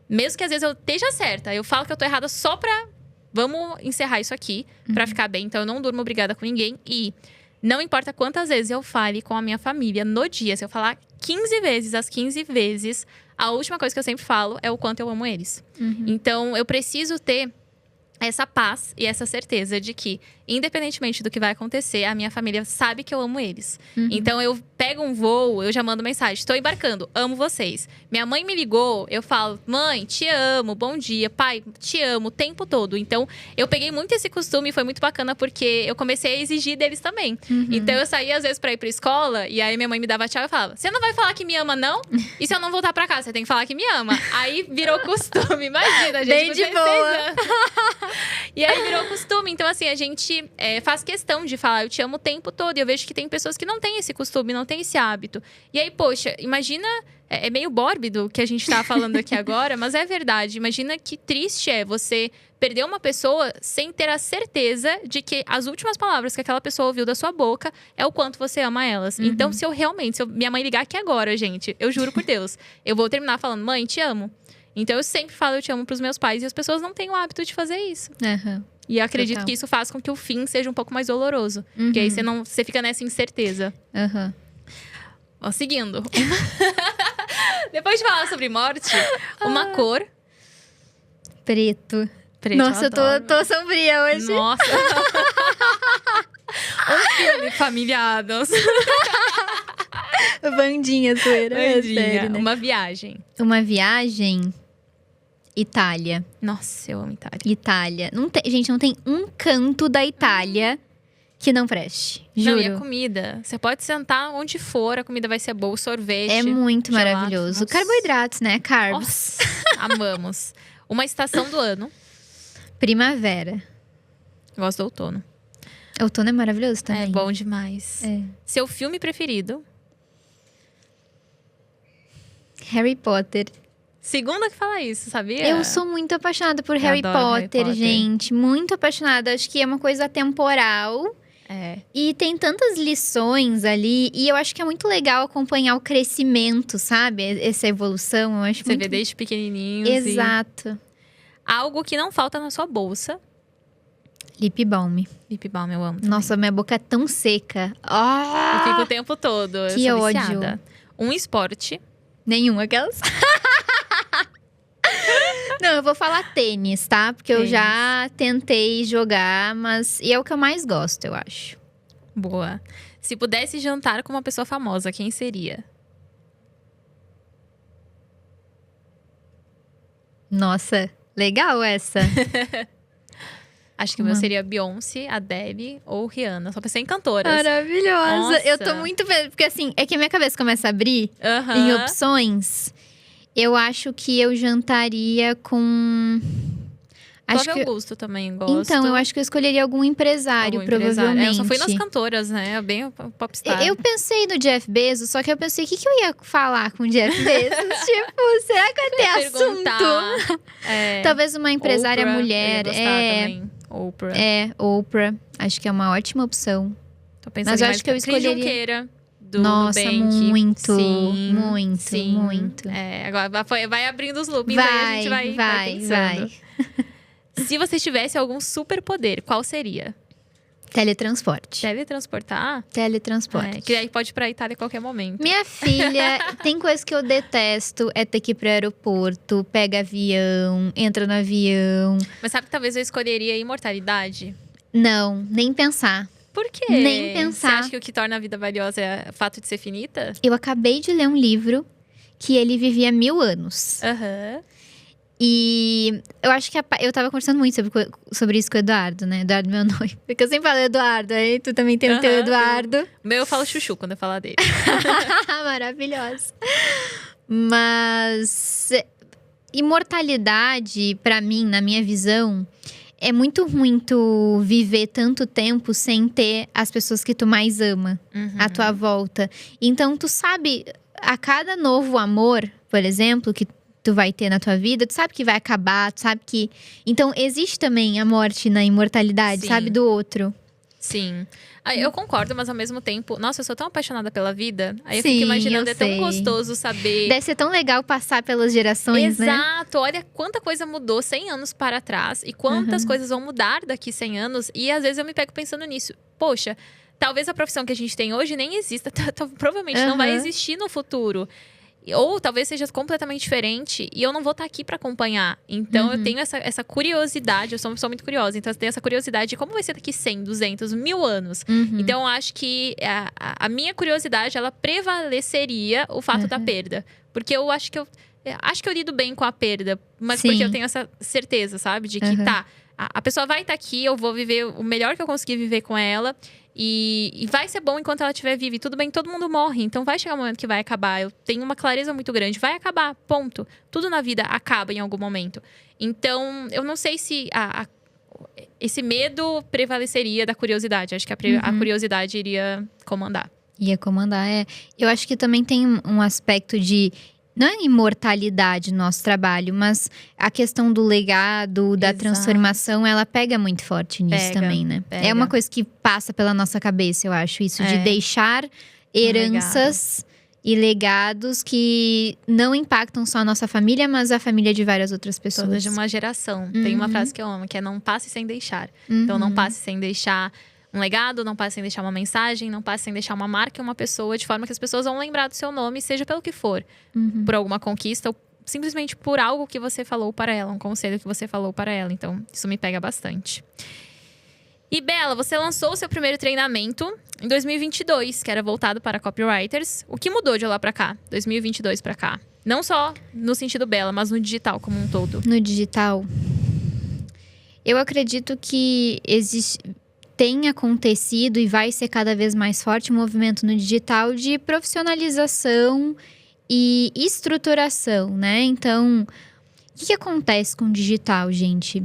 Mesmo que às vezes eu esteja certa. Eu falo que eu tô errada só pra... Vamos encerrar isso aqui pra ficar bem. Então, eu não durmo brigada com ninguém. E Não importa quantas vezes eu fale com a minha família no dia, se eu falar 15 vezes, as 15 vezes, a última coisa que eu sempre falo é o quanto eu amo eles. Então, eu preciso ter essa paz e essa certeza de que, independentemente do que vai acontecer, a minha família sabe que eu amo eles. Então, eu pego um voo, eu já mando mensagem. Estou embarcando, amo vocês. Minha mãe me ligou, eu falo, mãe, te amo, bom dia. Pai, te amo, o tempo todo. Então, eu peguei muito esse costume e foi muito bacana porque eu comecei a exigir deles também. Então, eu saía às vezes pra ir pra escola e aí minha mãe me dava tchau e falava, você não vai falar que me ama, não? E se eu não voltar pra casa, você tem que falar que me ama. Aí virou costume, imagina, gente. Bem de boa. E aí virou costume. Então, assim, a gente faz questão de falar, eu te amo o tempo todo. E eu vejo que tem pessoas que não têm esse costume, não têm esse hábito. E aí, poxa, imagina… É meio mórbido o que a gente tá falando aqui agora, mas é verdade. Imagina que triste é você perder uma pessoa sem ter a certeza de que as últimas palavras que aquela pessoa ouviu da sua boca é o quanto você ama elas. Então, se minha mãe ligar aqui agora, gente, eu juro por Deus, eu vou terminar falando, mãe, te amo. Então, eu sempre falo eu te amo pros meus pais. E as pessoas não têm o hábito de fazer isso. E eu acredito que isso faz com que o fim seja um pouco mais doloroso. Porque aí você fica nessa incerteza. Ó, seguindo. Depois de falar sobre morte, uma cor… Preto. eu Nossa, adoro. tô sombria hoje. Nossa. Um filme, Família Addams. Bandinha, zoeira. Bandinha. É sério, né? Uma viagem. Uma viagem… Itália. Nossa, eu amo Itália. Itália. Gente, não tem um canto da Itália que não preste. Juro. Não, e a comida. Você pode sentar onde for, a comida vai ser boa, o sorvete. É muito gelato. maravilhoso. Nossa. Carboidratos, né? Carbs. Nossa, amamos. Uma estação do ano. Primavera. Gosto do outono. Outono é maravilhoso também. É bom demais. É. Seu filme preferido? Harry Potter. Segunda que fala isso, sabia? Eu sou muito apaixonada por Harry adoro Harry Potter, Potter. gente. Muito apaixonada. Acho que é uma coisa atemporal. E tem tantas lições ali. E eu acho que é muito legal acompanhar o crescimento, sabe? Essa evolução. Eu acho Você muito… vê desde pequenininho. Exato. Algo que não falta na sua bolsa. Lip balm. Lip balm, eu amo também. Nossa, minha boca é tão seca. Eu fico o tempo todo. Eu Que sou ódio. viciada. Um esporte. Nenhum, aquelas. Não, eu vou falar tênis, tá? Porque eu Tênis. já tentei jogar, mas… E é o que eu mais gosto, eu acho. Boa. Se pudesse jantar com uma pessoa famosa, quem seria? Nossa, legal essa. Acho que o meu seria Beyoncé, Adele ou Rihanna. Só pensei em cantoras. Maravilhosa. Nossa. Eu tô muito… Porque assim, é que a minha cabeça começa a abrir Aham. em opções. Eu acho que eu jantaria com… Flávio Augusto também gosto. Então, eu acho que eu escolheria algum empresário, Algum empresário. provavelmente. Eu só fui nas cantoras, né? Bem popstar. Eu pensei no Jeff Bezos, só que eu pensei, o que eu ia falar com o Jeff Bezos? Tipo, será que eu ia ter assunto? Talvez uma empresária Oprah, mulher. eu ia gostar também. Oprah. Oprah. Acho que é uma ótima opção. Tô pensando Mas eu em acho que eu Cris escolheria… Junqueira, do Nossa, Nubank. muito, Sim, muito, sim. muito. Agora vai abrindo os loopings, aí a gente vai pensando. Se você tivesse algum superpoder, qual seria? Teletransporte. Teletransportar? Teletransporte. Que aí pode ir pra Itália a qualquer momento. Minha filha, tem coisa que eu detesto, é ter que ir pro aeroporto, pega avião, entra no avião. Mas sabe que talvez eu escolheria a imortalidade? Não, nem pensar. Por quê? Nem pensar. Você acha que o que torna a vida valiosa é o fato de ser finita? Eu acabei de ler um livro que ele vivia 1000 anos. Aham. E eu acho que eu tava conversando muito sobre isso com o Eduardo, né? Eduardo, meu noivo. Porque eu sempre falo Eduardo, aí tu também tem o teu Eduardo. O meu eu falo chuchu quando eu falar dele. Maravilhosa. Mas imortalidade, pra mim, na minha visão, é muito ruim tu viver tanto tempo sem ter as pessoas que tu mais ama à tua volta. Então, tu sabe, a cada novo amor, por exemplo, que tu vai ter na tua vida, tu sabe que vai acabar, tu sabe que… Então, existe também a morte na imortalidade, Sim. sabe? Do outro. Sim. Eu concordo, mas ao mesmo tempo… Nossa, eu sou tão apaixonada pela vida. Aí eu Sim, fico imaginando, eu é tão sei. gostoso saber… Deve ser tão legal passar pelas gerações, né? Exato. Olha quanta coisa mudou 100 anos para trás. E quantas coisas vão mudar daqui 100 anos. E às vezes eu me pego pensando nisso. Poxa… talvez a profissão que a gente tem hoje nem exista, provavelmente não vai existir no futuro. Ou talvez seja completamente diferente e eu não vou estar aqui para acompanhar. Então, eu tenho essa curiosidade, eu sou uma pessoa muito curiosa. Então, eu tenho essa curiosidade de como vai ser daqui 100, 200, 1000 anos. Então, eu acho que a minha curiosidade, ela prevaleceria o fato da perda. Porque eu acho que eu lido bem com a perda. Mas porque eu tenho essa certeza, sabe? De que a pessoa vai estar aqui, eu vou viver o melhor que eu conseguir viver com ela. E vai ser bom enquanto ela estiver viva. E tudo bem, todo mundo morre. Então vai chegar um momento que vai acabar. Eu tenho uma clareza muito grande. Vai acabar, ponto. Tudo na vida acaba em algum momento. Então, eu não sei se esse medo prevaleceria da curiosidade. Acho que a curiosidade iria comandar. Ia comandar, Eu acho que também tem um aspecto de... Não é imortalidade no nosso trabalho, mas a questão do legado, da transformação, ela pega muito forte nisso também, né? É uma coisa que passa pela nossa cabeça, eu acho. Isso de deixar heranças e legados que não impactam só a nossa família, mas a família de várias outras pessoas. Toda de uma geração. Tem uma frase que eu amo, que é não passe sem deixar. Então, não passe sem deixar um legado, não passe sem deixar uma mensagem, não passe sem deixar uma marca em uma pessoa, de forma que as pessoas vão lembrar do seu nome, seja pelo que for. Por alguma conquista ou simplesmente por algo que você falou para ela, um conselho que você falou para ela. Então, isso me pega bastante. E Bela, você lançou o seu primeiro treinamento em 2022, que era voltado para copywriters. O que mudou de lá para cá, 2022 para cá? Não só no sentido Bela, mas no digital como um todo. No digital, eu acredito que tem acontecido e vai ser cada vez mais forte o movimento no digital de profissionalização e estruturação, né? Então, o que acontece com o digital, gente?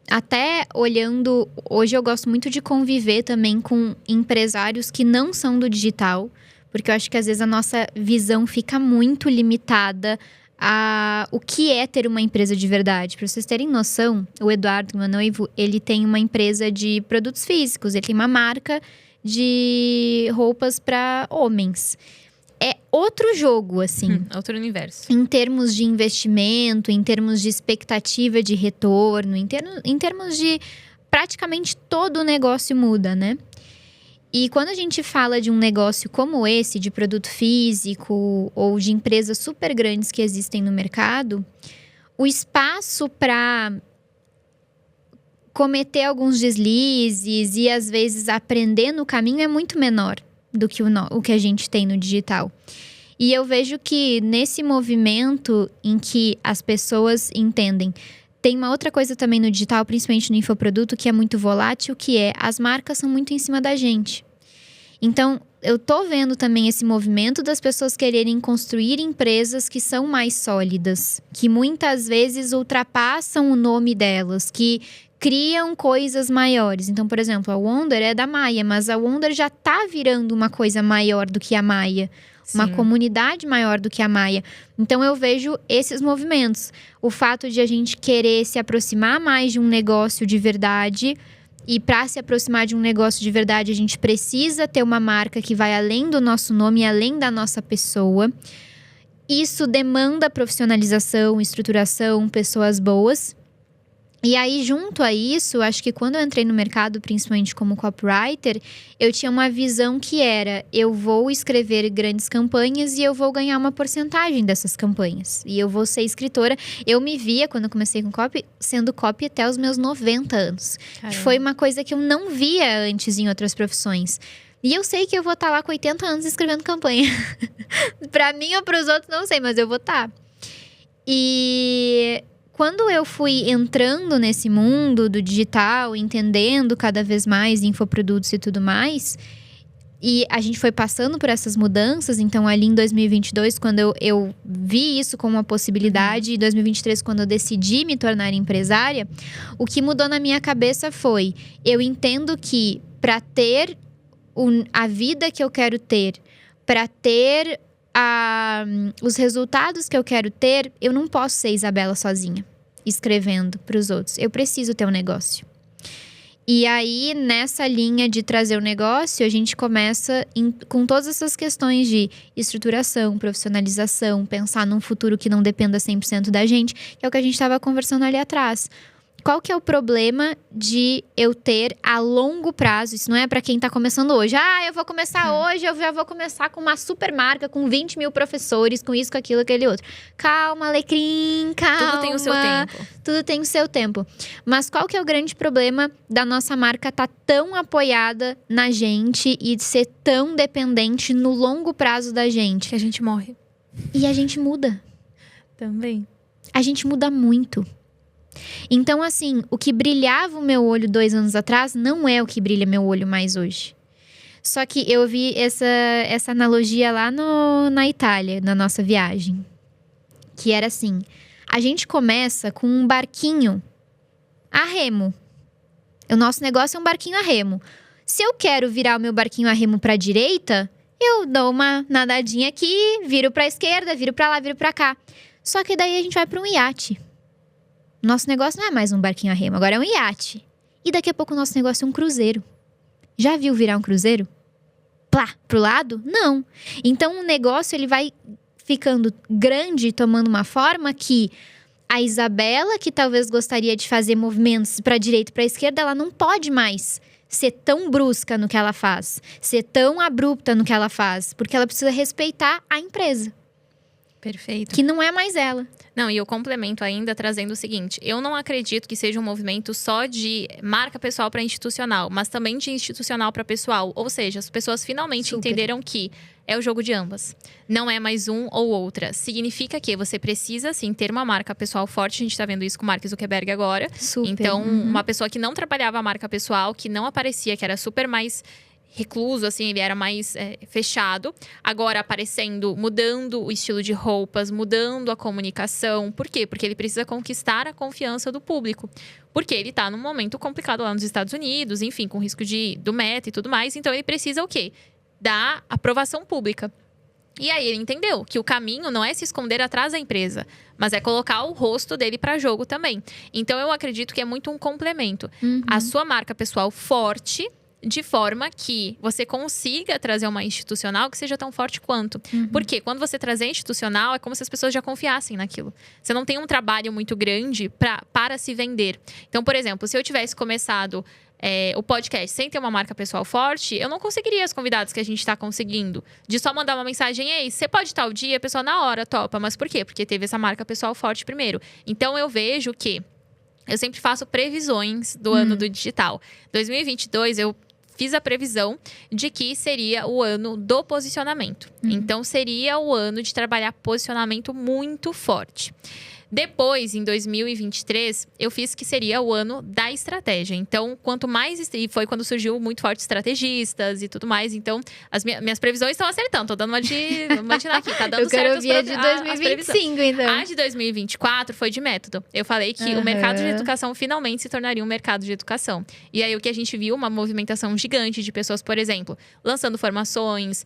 Até olhando... Hoje eu gosto muito de conviver também com empresários que não são do digital, porque eu acho que às vezes a nossa visão fica muito limitada a o que é ter uma empresa de verdade. Para vocês terem noção, o Eduardo, meu noivo, ele tem uma empresa de produtos físicos. Ele tem uma marca de roupas para homens. É outro jogo, assim. Outro universo. Em termos de investimento, em termos de expectativa de retorno, em termos de... Praticamente todo o negócio muda, né? E quando a gente fala de um negócio como esse, de produto físico ou de empresas super grandes que existem no mercado, o espaço para cometer alguns deslizes e às vezes aprender no caminho é muito menor do que o que a gente tem no digital. E eu vejo que nesse movimento em que as pessoas entendem... Tem uma outra coisa também no digital, principalmente no infoproduto, que é muito volátil, que é as marcas são muito em cima da gente. Então, eu tô vendo também esse movimento das pessoas quererem construir empresas que são mais sólidas, que muitas vezes ultrapassam o nome delas, que criam coisas maiores. Então, por exemplo, a Wonder é da Maia, mas a Wonder já tá virando uma coisa maior do que a Maia. Uma comunidade maior do que a Maia. Então, eu vejo esses movimentos. O fato de a gente querer se aproximar mais de um negócio de verdade. E para se aproximar de um negócio de verdade, a gente precisa ter uma marca que vai além do nosso nome, além da nossa pessoa. Isso demanda profissionalização, estruturação, pessoas boas. E aí, junto a isso, acho que quando eu entrei no mercado, principalmente como copywriter, eu tinha uma visão que era: eu vou escrever grandes campanhas e eu vou ganhar uma porcentagem dessas campanhas. E eu vou ser escritora. Eu me via, quando eu comecei com copy, sendo copy até os meus 90 anos. Que foi uma coisa que eu não via antes em outras profissões. E eu sei que eu vou estar lá com 80 anos escrevendo campanha. Pra mim ou pros outros, não sei, mas eu vou estar. E... Quando eu fui entrando nesse mundo do digital, entendendo cada vez mais infoprodutos e tudo mais, e a gente foi passando por essas mudanças, então ali em 2022, quando eu vi isso como uma possibilidade, e em 2023, quando eu decidi me tornar empresária, o que mudou na minha cabeça foi: eu entendo que para ter a vida que eu quero ter, para ter os resultados que eu quero ter, eu não posso ser Isabela sozinha, escrevendo para os outros. Eu preciso ter um negócio. E aí, nessa linha de trazer o negócio, a gente começa com todas essas questões de estruturação, profissionalização, pensar num futuro que não dependa 100% da gente, que é o que a gente estava conversando ali atrás. qual que é o problema de eu ter a longo prazo? Isso não é pra quem tá começando hoje. Eu vou começar hoje, eu já vou começar com uma super marca, com 20 mil professores, com isso, com aquilo, aquele outro. Calma, alecrim, calma. Tudo tem o seu tempo. Tudo tem o seu tempo. Mas qual que é o grande problema da nossa marca tá tão apoiada na gente e de ser tão dependente no longo prazo da gente? Que a gente morre. E a gente muda. Também. A gente muda muito. Então, assim, o que brilhava o meu olho 2 anos atrás não é o que brilha meu olho mais hoje. Só que eu vi essa analogia lá na Itália, na nossa viagem. Que era assim, a gente começa com um barquinho a remo. O nosso negócio é um barquinho a remo. Se eu quero virar o meu barquinho a remo para a direita, eu dou uma nadadinha aqui, viro para a esquerda, viro para lá, viro para cá. Só que daí a gente vai para um iate. Nosso negócio não é mais um barquinho a remo, agora é um iate. E daqui a pouco o nosso negócio é um cruzeiro. Já viu virar um cruzeiro? Plá, pro lado? Não. Então o negócio ele vai ficando grande, tomando uma forma que a Isabela, que talvez gostaria de fazer movimentos para a direita e para a esquerda, ela não pode mais ser tão brusca no que ela faz, ser tão abrupta no que ela faz, porque ela precisa respeitar a empresa. Perfeito. Que não é mais ela. Não, e eu complemento ainda trazendo o seguinte: eu não acredito que seja um movimento só de marca pessoal para institucional, mas também de institucional para pessoal. Ou seja, as pessoas finalmente entenderam que é o jogo de ambas. Não é mais um ou outra. Significa que você precisa, sim, ter uma marca pessoal forte. A gente tá vendo isso com o Mark Zuckerberg agora. Super. Então, uma pessoa que não trabalhava a marca pessoal, que não aparecia, que era super mais recluso, assim, ele era mais fechado. Agora aparecendo, mudando o estilo de roupas, mudando a comunicação. Por quê? Porque ele precisa conquistar a confiança do público. Porque ele tá num momento complicado lá nos Estados Unidos, enfim, com risco do meta e tudo mais. Então ele precisa o quê? Da aprovação pública. E aí ele entendeu que o caminho não é se esconder atrás da empresa, mas é colocar o rosto dele para jogo também. Então eu acredito que é muito um complemento. A sua marca pessoal forte, de forma que você consiga trazer uma institucional que seja tão forte quanto. Porque quando você trazer institucional, é como se as pessoas já confiassem naquilo. Você não tem um trabalho muito grande para se vender. Então, por exemplo, se eu tivesse começado o podcast sem ter uma marca pessoal forte, eu não conseguiria os convidados que a gente está conseguindo. De só mandar uma mensagem, ei, você pode tal dia? A pessoa na hora topa. Mas por quê? Porque teve essa marca pessoal forte primeiro. Então, eu vejo que eu sempre faço previsões do ano do digital. 2022, eu fiz a previsão de que seria o ano do posicionamento. Então, seria o ano de trabalhar posicionamento muito forte. Depois, em 2023, eu fiz que seria o ano da estratégia. Então, quanto mais... E foi quando surgiu muito forte estrategistas e tudo mais. Então, as minhas previsões estão acertando. Tô dando uma de aqui. Tá dando eu quero certo ouvir a de 2025, então. A de 2024 foi de método. Eu falei que o mercado de educação finalmente se tornaria um mercado de educação. E aí, o que a gente viu, uma movimentação gigante de pessoas, por exemplo, lançando formações,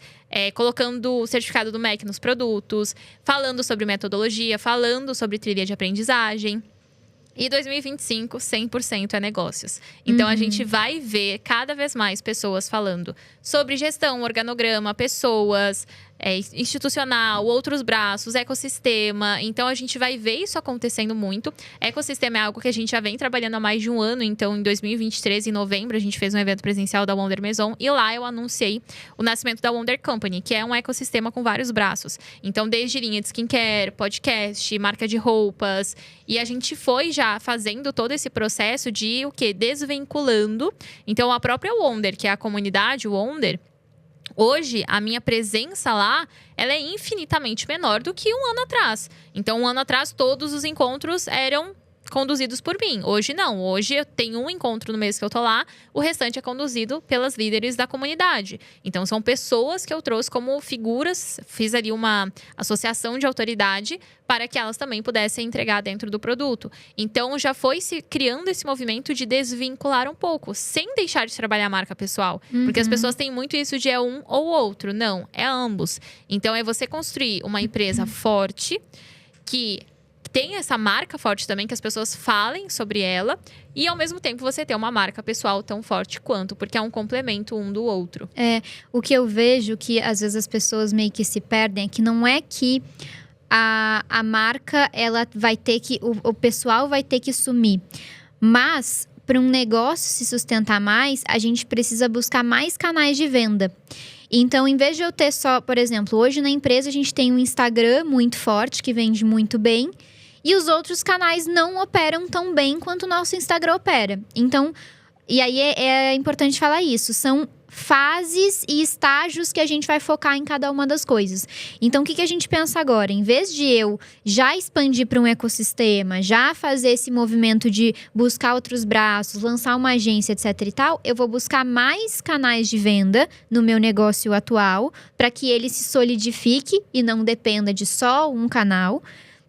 colocando o certificado do MEC nos produtos, falando sobre metodologia, falando sobre trilha de aprendizagem. E 2025, 100% é negócios. Então, a gente vai ver cada vez mais pessoas falando sobre gestão, organograma, pessoas, institucional, outros braços, ecossistema. Então, a gente vai ver isso acontecendo muito. Ecossistema é algo que a gente já vem trabalhando há mais de um ano. Então, em 2023, em novembro, a gente fez um evento presencial da Wonder Maison. E lá eu anunciei o nascimento da Wonder Company, que é um ecossistema com vários braços. Então, desde linha de skincare, podcast, marca de roupas. E a gente foi já fazendo todo esse processo de o quê? Desvinculando. Então, a própria Wonder, que é a comunidade Wonder, hoje, a minha presença lá, ela é infinitamente menor do que um ano atrás. Então, um ano atrás, todos os encontros eram conduzidos por mim. Hoje não. Hoje eu tenho um encontro no mês que eu tô lá, o restante é conduzido pelas líderes da comunidade. Então, são pessoas que eu trouxe como figuras, fiz ali uma associação de autoridade para que elas também pudessem entregar dentro do produto. Então, já foi se criando esse movimento de desvincular um pouco, sem deixar de trabalhar a marca pessoal. Porque as pessoas têm muito isso de é um ou outro. Não, é ambos. Então, é você construir uma empresa forte, que tem essa marca forte também, que as pessoas falem sobre ela. E, ao mesmo tempo, você ter uma marca pessoal tão forte quanto. Porque é um complemento um do outro. O que eu vejo que, às vezes, as pessoas meio que se perdem é que não é que a marca, ela vai ter que... O pessoal vai ter que sumir. Mas, para um negócio se sustentar mais, a gente precisa buscar mais canais de venda. Então, em vez de eu ter só, por exemplo, hoje na empresa a gente tem um Instagram muito forte, que vende muito bem. E os outros canais não operam tão bem quanto o nosso Instagram opera. Então, e aí é importante falar isso. São fases e estágios que a gente vai focar em cada uma das coisas. Então, o que a gente pensa agora? Em vez de eu já expandir para um ecossistema, já fazer esse movimento de buscar outros braços, lançar uma agência, etc e tal, eu vou buscar mais canais de venda no meu negócio atual, para que ele se solidifique e não dependa de só um canal.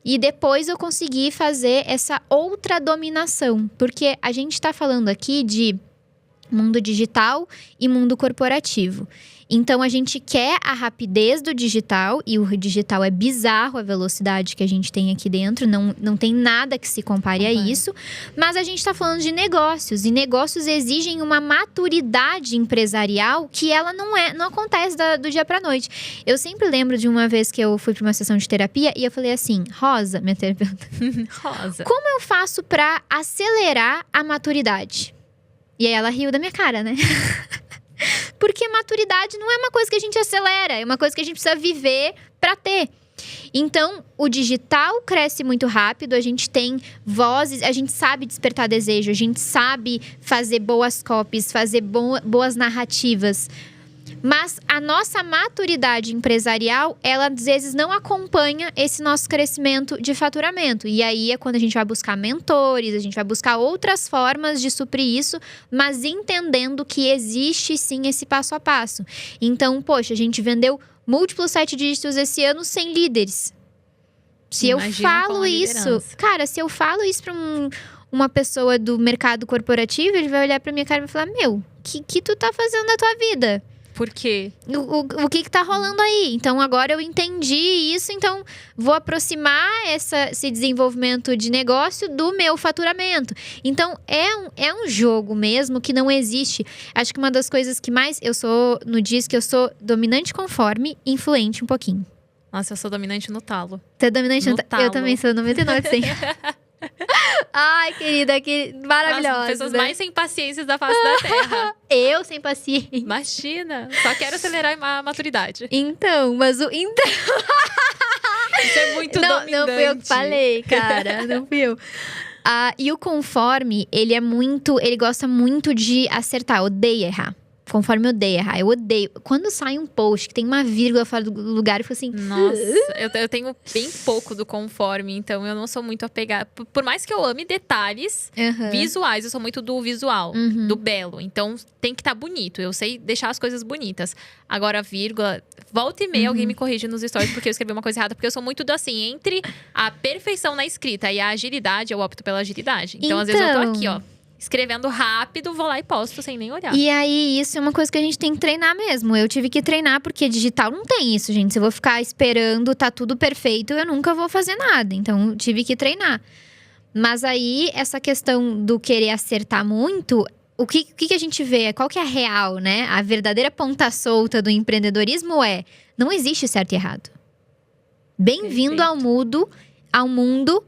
E depois eu conseguir fazer essa outra dominação. Porque a gente está falando aqui de mundo digital e mundo corporativo. Então, a gente quer a rapidez do digital, e o digital é bizarro a velocidade que a gente tem aqui dentro, não tem nada que se compare a isso. Mas a gente está falando de negócios, e negócios exigem uma maturidade empresarial que ela não acontece do dia para noite. Eu sempre lembro de uma vez que eu fui para uma sessão de terapia e eu falei assim, Rosa, minha terapeuta, Rosa, como eu faço para acelerar a maturidade? E aí ela riu da minha cara, né? Porque maturidade não é uma coisa que a gente acelera, é uma coisa que a gente precisa viver para ter. Então, o digital cresce muito rápido, a gente tem vozes, a gente sabe despertar desejo, a gente sabe fazer boas copies, fazer boas narrativas. Mas a nossa maturidade empresarial, ela às vezes não acompanha esse nosso crescimento de faturamento. E aí é quando a gente vai buscar mentores, a gente vai buscar outras formas de suprir isso, mas entendendo que existe sim esse passo a passo. Então, poxa, a gente vendeu múltiplos 7 dígitos esse ano sem líderes. Se eu falo isso, cara, se eu falo isso para uma pessoa do mercado corporativo, ele vai olhar para minha cara e vai falar: meu, que tu tá fazendo na tua vida? Por quê? O que tá rolando aí? Então, agora eu entendi isso, então vou aproximar esse desenvolvimento de negócio do meu faturamento. Então, é um jogo mesmo que não existe. Acho que uma das coisas que mais eu sou no Diz que eu sou dominante conforme, influente um pouquinho. Nossa, eu sou dominante no talo. Você é dominante no talo? Eu também sou 99%. Ai, querida, que maravilhosa. As pessoas mais sem paciência da face da Terra. Eu sem paciência. Imagina, só quero acelerar a maturidade. Então, mas o... Isso é muito dominante. Não fui eu que falei, cara. Não fui eu. E o conforme, ele gosta muito de acertar, odeia errar. Conforme odeia errar. Eu odeio. Quando sai um post que tem uma vírgula fora do lugar, eu fico assim... Nossa, eu tenho bem pouco do conforme, então eu não sou muito apegada. Por mais que eu ame detalhes visuais, eu sou muito do visual, do belo. Então tem que estar bonito. Eu sei deixar as coisas bonitas. Agora, vírgula, volta e meia alguém me corrige nos stories porque eu escrevi uma coisa errada. Porque eu sou muito entre a perfeição na escrita e a agilidade, eu opto pela agilidade. Então, às vezes eu tô aqui, ó. Escrevendo rápido, vou lá e posto sem nem olhar. E aí, isso é uma coisa que a gente tem que treinar mesmo. Eu tive que treinar, porque digital não tem isso, gente. Se eu vou ficar esperando, tá tudo perfeito, eu nunca vou fazer nada. Então, eu tive que treinar. Mas aí, essa questão do querer acertar muito, o que a gente vê? Qual que é a real, né? A verdadeira ponta solta do empreendedorismo não existe certo e errado. Bem-vindo ao mundo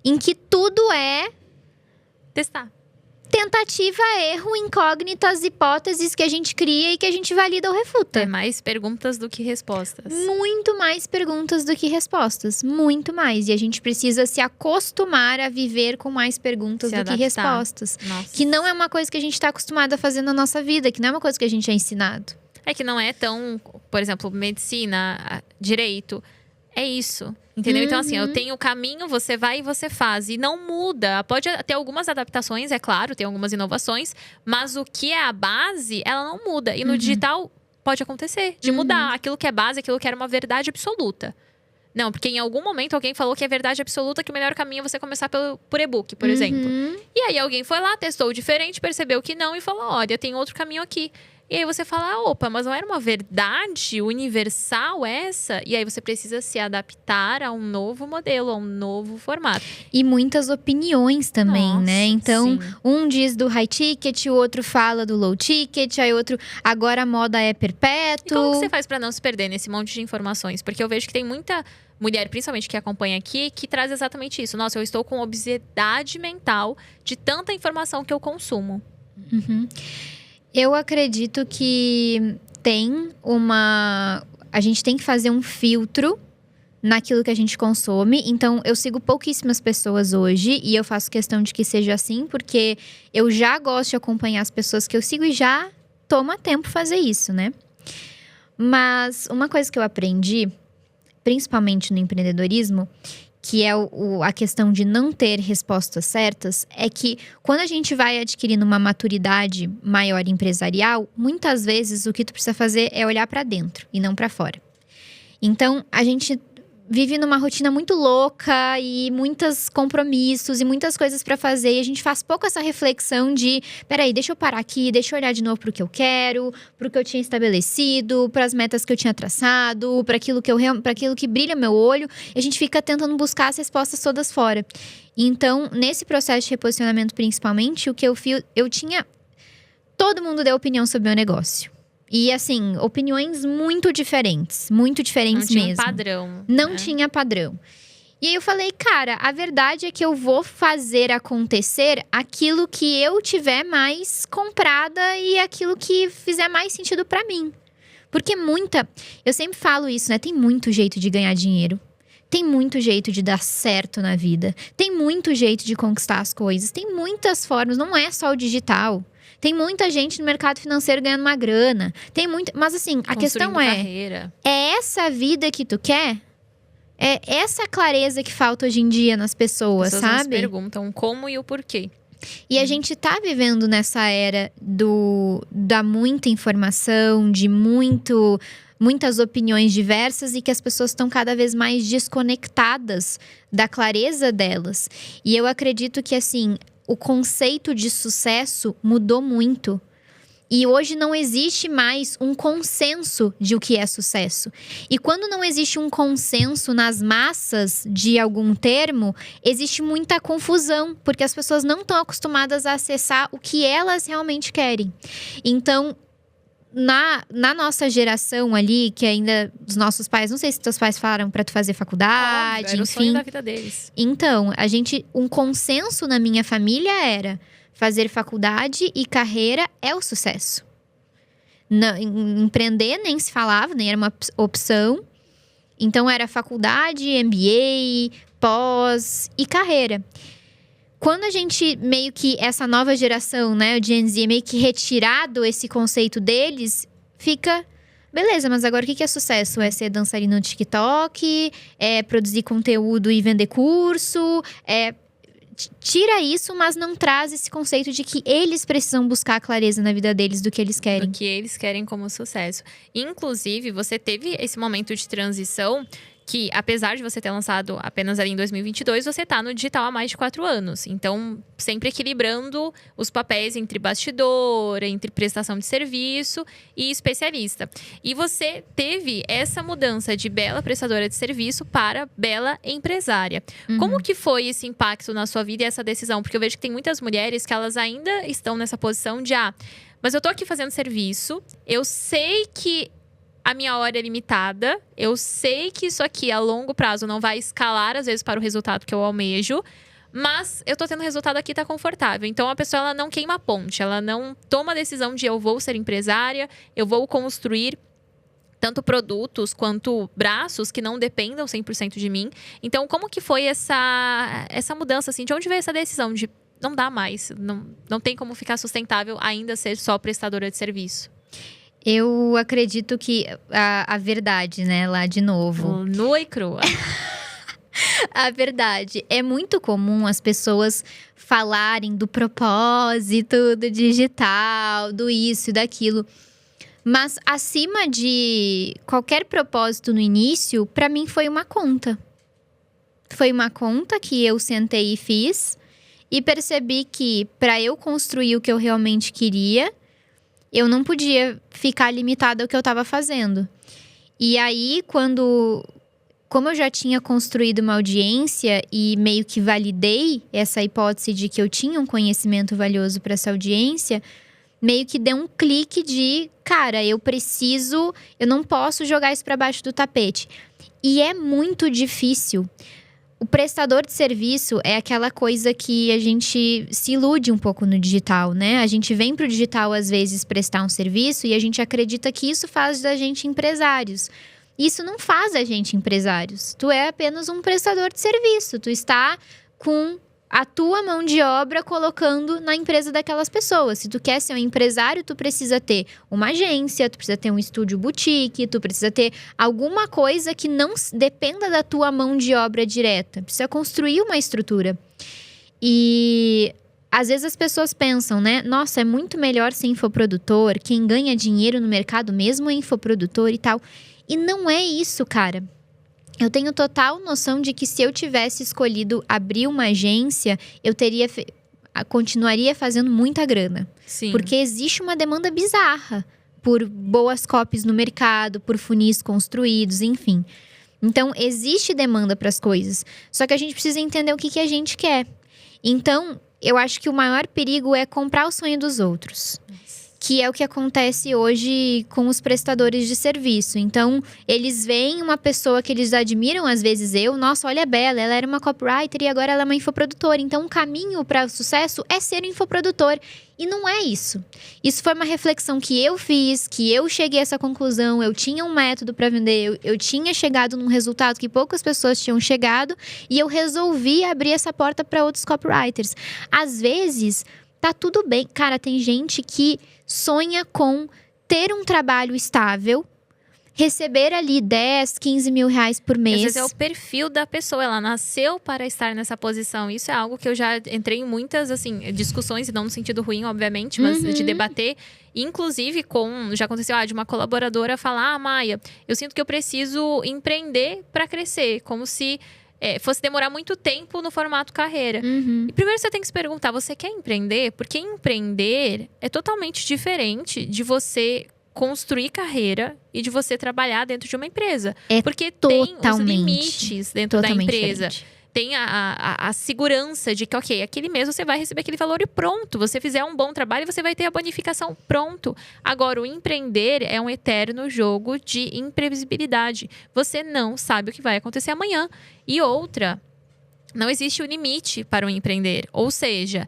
em que tudo é... testar. Tentativa, erro, incógnitas, hipóteses que a gente cria e que a gente valida ou refuta. É mais perguntas do que respostas. Muito mais perguntas do que respostas. Muito mais. E a gente precisa se acostumar a viver com mais perguntas do que respostas. Nossa. Que não é uma coisa que a gente está acostumado a fazer na nossa vida. Que não é uma coisa que a gente é ensinado. É que não é tão... Por exemplo, medicina, direito... É isso, entendeu? Então, assim, eu tenho o caminho, você vai e você faz. E não muda. Pode ter algumas adaptações, é claro, tem algumas inovações. Mas o que é a base, ela não muda. E no digital, pode acontecer de mudar. Aquilo que é base, aquilo que era uma verdade absoluta. Não, porque em algum momento alguém falou que é verdade absoluta, que o melhor caminho é você começar por e-book, por exemplo. E aí alguém foi lá, testou diferente, percebeu que não e falou, olha, tem outro caminho aqui. E aí você fala, opa, mas não era uma verdade universal essa? E aí você precisa se adaptar a um novo modelo, a um novo formato. E muitas opiniões também, né? Então, sim. Um diz do high ticket, o outro fala do low ticket, aí outro, agora a moda é perpétuo. E como que você faz pra não se perder nesse monte de informações? Porque eu vejo que tem muita mulher, principalmente que acompanha aqui, que traz exatamente isso. Nossa, eu estou com obesidade mental de tanta informação que eu consumo. Eu acredito que a gente tem que fazer um filtro naquilo que a gente consome. Então, eu sigo pouquíssimas pessoas hoje e eu faço questão de que seja assim, porque eu já gosto de acompanhar as pessoas que eu sigo e já toma tempo fazer isso, né? Mas uma coisa que eu aprendi, principalmente no empreendedorismo, que é a questão de não ter respostas certas, é que quando a gente vai adquirindo uma maturidade maior empresarial, muitas vezes o que tu precisa fazer é olhar para dentro e não para fora. Então, a gente vive numa rotina muito louca e muitos compromissos e muitas coisas para fazer. E a gente faz pouco essa reflexão de, peraí, deixa eu parar aqui, deixa eu olhar de novo pro que eu quero, pro que eu tinha estabelecido, pras metas que eu tinha traçado, para aquilo que brilha meu olho. E a gente fica tentando buscar as respostas todas fora. Então, nesse processo de reposicionamento, principalmente, o que eu tinha... Todo mundo deu opinião sobre o meu negócio. E, assim, opiniões muito diferentes mesmo. Não tinha padrão. Não tinha padrão. E aí eu falei, cara, a verdade é que eu vou fazer acontecer aquilo que eu tiver mais comprada e aquilo que fizer mais sentido pra mim. Porque eu sempre falo isso, né? Tem muito jeito de ganhar dinheiro. Tem muito jeito de dar certo na vida. Tem muito jeito de conquistar as coisas. Tem muitas formas, não é só o digital. Tem muita gente no mercado financeiro ganhando uma grana. Mas assim, a questão carreira. É essa vida que tu quer? É essa clareza que falta hoje em dia nas pessoas, sabe? As pessoas nos perguntam como e o porquê. E a gente tá vivendo nessa era da muita informação, de muitas opiniões diversas e que as pessoas estão cada vez mais desconectadas da clareza delas. E eu acredito que, assim, o conceito de sucesso mudou muito. E hoje não existe mais um consenso de o que é sucesso. E quando não existe um consenso nas massas de algum termo, existe muita confusão, porque as pessoas não estão acostumadas a acessar o que elas realmente querem. Então, na nossa geração ali, que ainda os nossos pais, não sei se teus pais falaram pra tu fazer faculdade, óbvio, era o sonho da vida deles. Então, um consenso na minha família era fazer faculdade e carreira é o sucesso. Não, empreender nem se falava, nem era uma opção. Então, era faculdade, MBA, pós e carreira. Quando a gente, meio que essa nova geração, né, o Gen Z, meio que retirado esse conceito deles, fica... Beleza, mas agora o que é sucesso? É ser dançarino no TikTok? É produzir conteúdo e vender curso? Tira isso, mas não traz esse conceito de que eles precisam buscar a clareza na vida deles do que eles querem. Do que eles querem como sucesso. Inclusive, você teve esse momento de transição que, apesar de você ter lançado apenas ali em 2022, você tá no digital há mais de 4 anos. Então, sempre equilibrando os papéis entre bastidor, entre prestação de serviço e especialista. E você teve essa mudança de bela prestadora de serviço para bela empresária. Como que foi esse impacto na sua vida e essa decisão? Porque eu vejo que tem muitas mulheres que elas ainda estão nessa posição de mas eu tô aqui fazendo serviço, eu sei que a minha hora é limitada, eu sei que isso aqui a longo prazo não vai escalar, às vezes, para o resultado que eu almejo, mas eu tô tendo resultado aqui, tá confortável. Então, a pessoa, ela não queima a ponte, ela não toma a decisão de eu vou ser empresária, eu vou construir tanto produtos quanto braços que não dependam 100% de mim. Então, como que foi essa mudança, assim? De onde veio essa decisão de não dá mais, não tem como ficar sustentável ainda ser só prestadora de serviço? Eu acredito que a verdade, né, lá de novo. Nua e crua. A verdade. É muito comum as pessoas falarem do propósito, do digital, do isso e daquilo. Mas acima de qualquer propósito no início, pra mim foi uma conta. Foi uma conta que eu sentei e fiz. E percebi que pra eu construir o que eu realmente queria, eu não podia ficar limitada ao que eu estava fazendo. E aí, como eu já tinha construído uma audiência e meio que validei essa hipótese de que eu tinha um conhecimento valioso para essa audiência, meio que deu um clique de, cara, eu não posso jogar isso para baixo do tapete. E é muito difícil. O prestador de serviço é aquela coisa que a gente se ilude um pouco no digital, né? A gente vem pro digital, às vezes, prestar um serviço e a gente acredita que isso faz da gente empresários. Isso não faz a gente empresários. Tu é apenas um prestador de serviço. Tu está com a tua mão de obra colocando na empresa daquelas pessoas. Se tu quer ser um empresário, tu precisa ter uma agência, tu precisa ter um estúdio boutique, tu precisa ter alguma coisa que não dependa da tua mão de obra direta. Precisa construir uma estrutura. E às vezes as pessoas pensam, né? Nossa, é muito melhor ser infoprodutor, quem ganha dinheiro no mercado mesmo é infoprodutor e tal. E não é isso, cara. Eu tenho total noção de que se eu tivesse escolhido abrir uma agência, eu continuaria fazendo muita grana. Sim. Porque existe uma demanda bizarra por boas copies no mercado, por funis construídos, enfim. Então, existe demanda para as coisas. Só que a gente precisa entender o que a gente quer. Então, eu acho que o maior perigo é comprar o sonho dos outros. Que é o que acontece hoje com os prestadores de serviço. Então, eles veem uma pessoa que eles admiram, às vezes nossa, olha a Bela, ela era uma copywriter e agora ela é uma infoprodutora. Então, o caminho para o sucesso é ser um infoprodutor. E não é isso. Isso foi uma reflexão que eu fiz, que eu cheguei a essa conclusão, eu tinha um método para vender, eu tinha chegado num resultado que poucas pessoas tinham chegado e eu resolvi abrir essa porta para outros copywriters. Às vezes, tá tudo bem. Cara, tem gente que sonha com ter um trabalho estável, receber ali 10, 15 mil reais por mês. Às vezes é o perfil da pessoa, ela nasceu para estar nessa posição. Isso é algo que eu já entrei em muitas, assim, discussões, e não no sentido ruim, obviamente, mas de debater. Inclusive, já aconteceu de uma colaboradora falar, Maia, eu sinto que eu preciso empreender para crescer, como se fosse demorar muito tempo no formato carreira. E primeiro você tem que se perguntar, você quer empreender? Porque empreender é totalmente diferente de você construir carreira e de você trabalhar dentro de uma empresa. Porque tem os limites dentro da empresa. Diferente. Tem a segurança de que, ok, aquele mês você vai receber aquele valor e pronto. Você fizer um bom trabalho, você vai ter a bonificação, pronto. Agora, o empreender é um eterno jogo de imprevisibilidade. Você não sabe o que vai acontecer amanhã. E outra, não existe o limite para o empreender. Ou seja,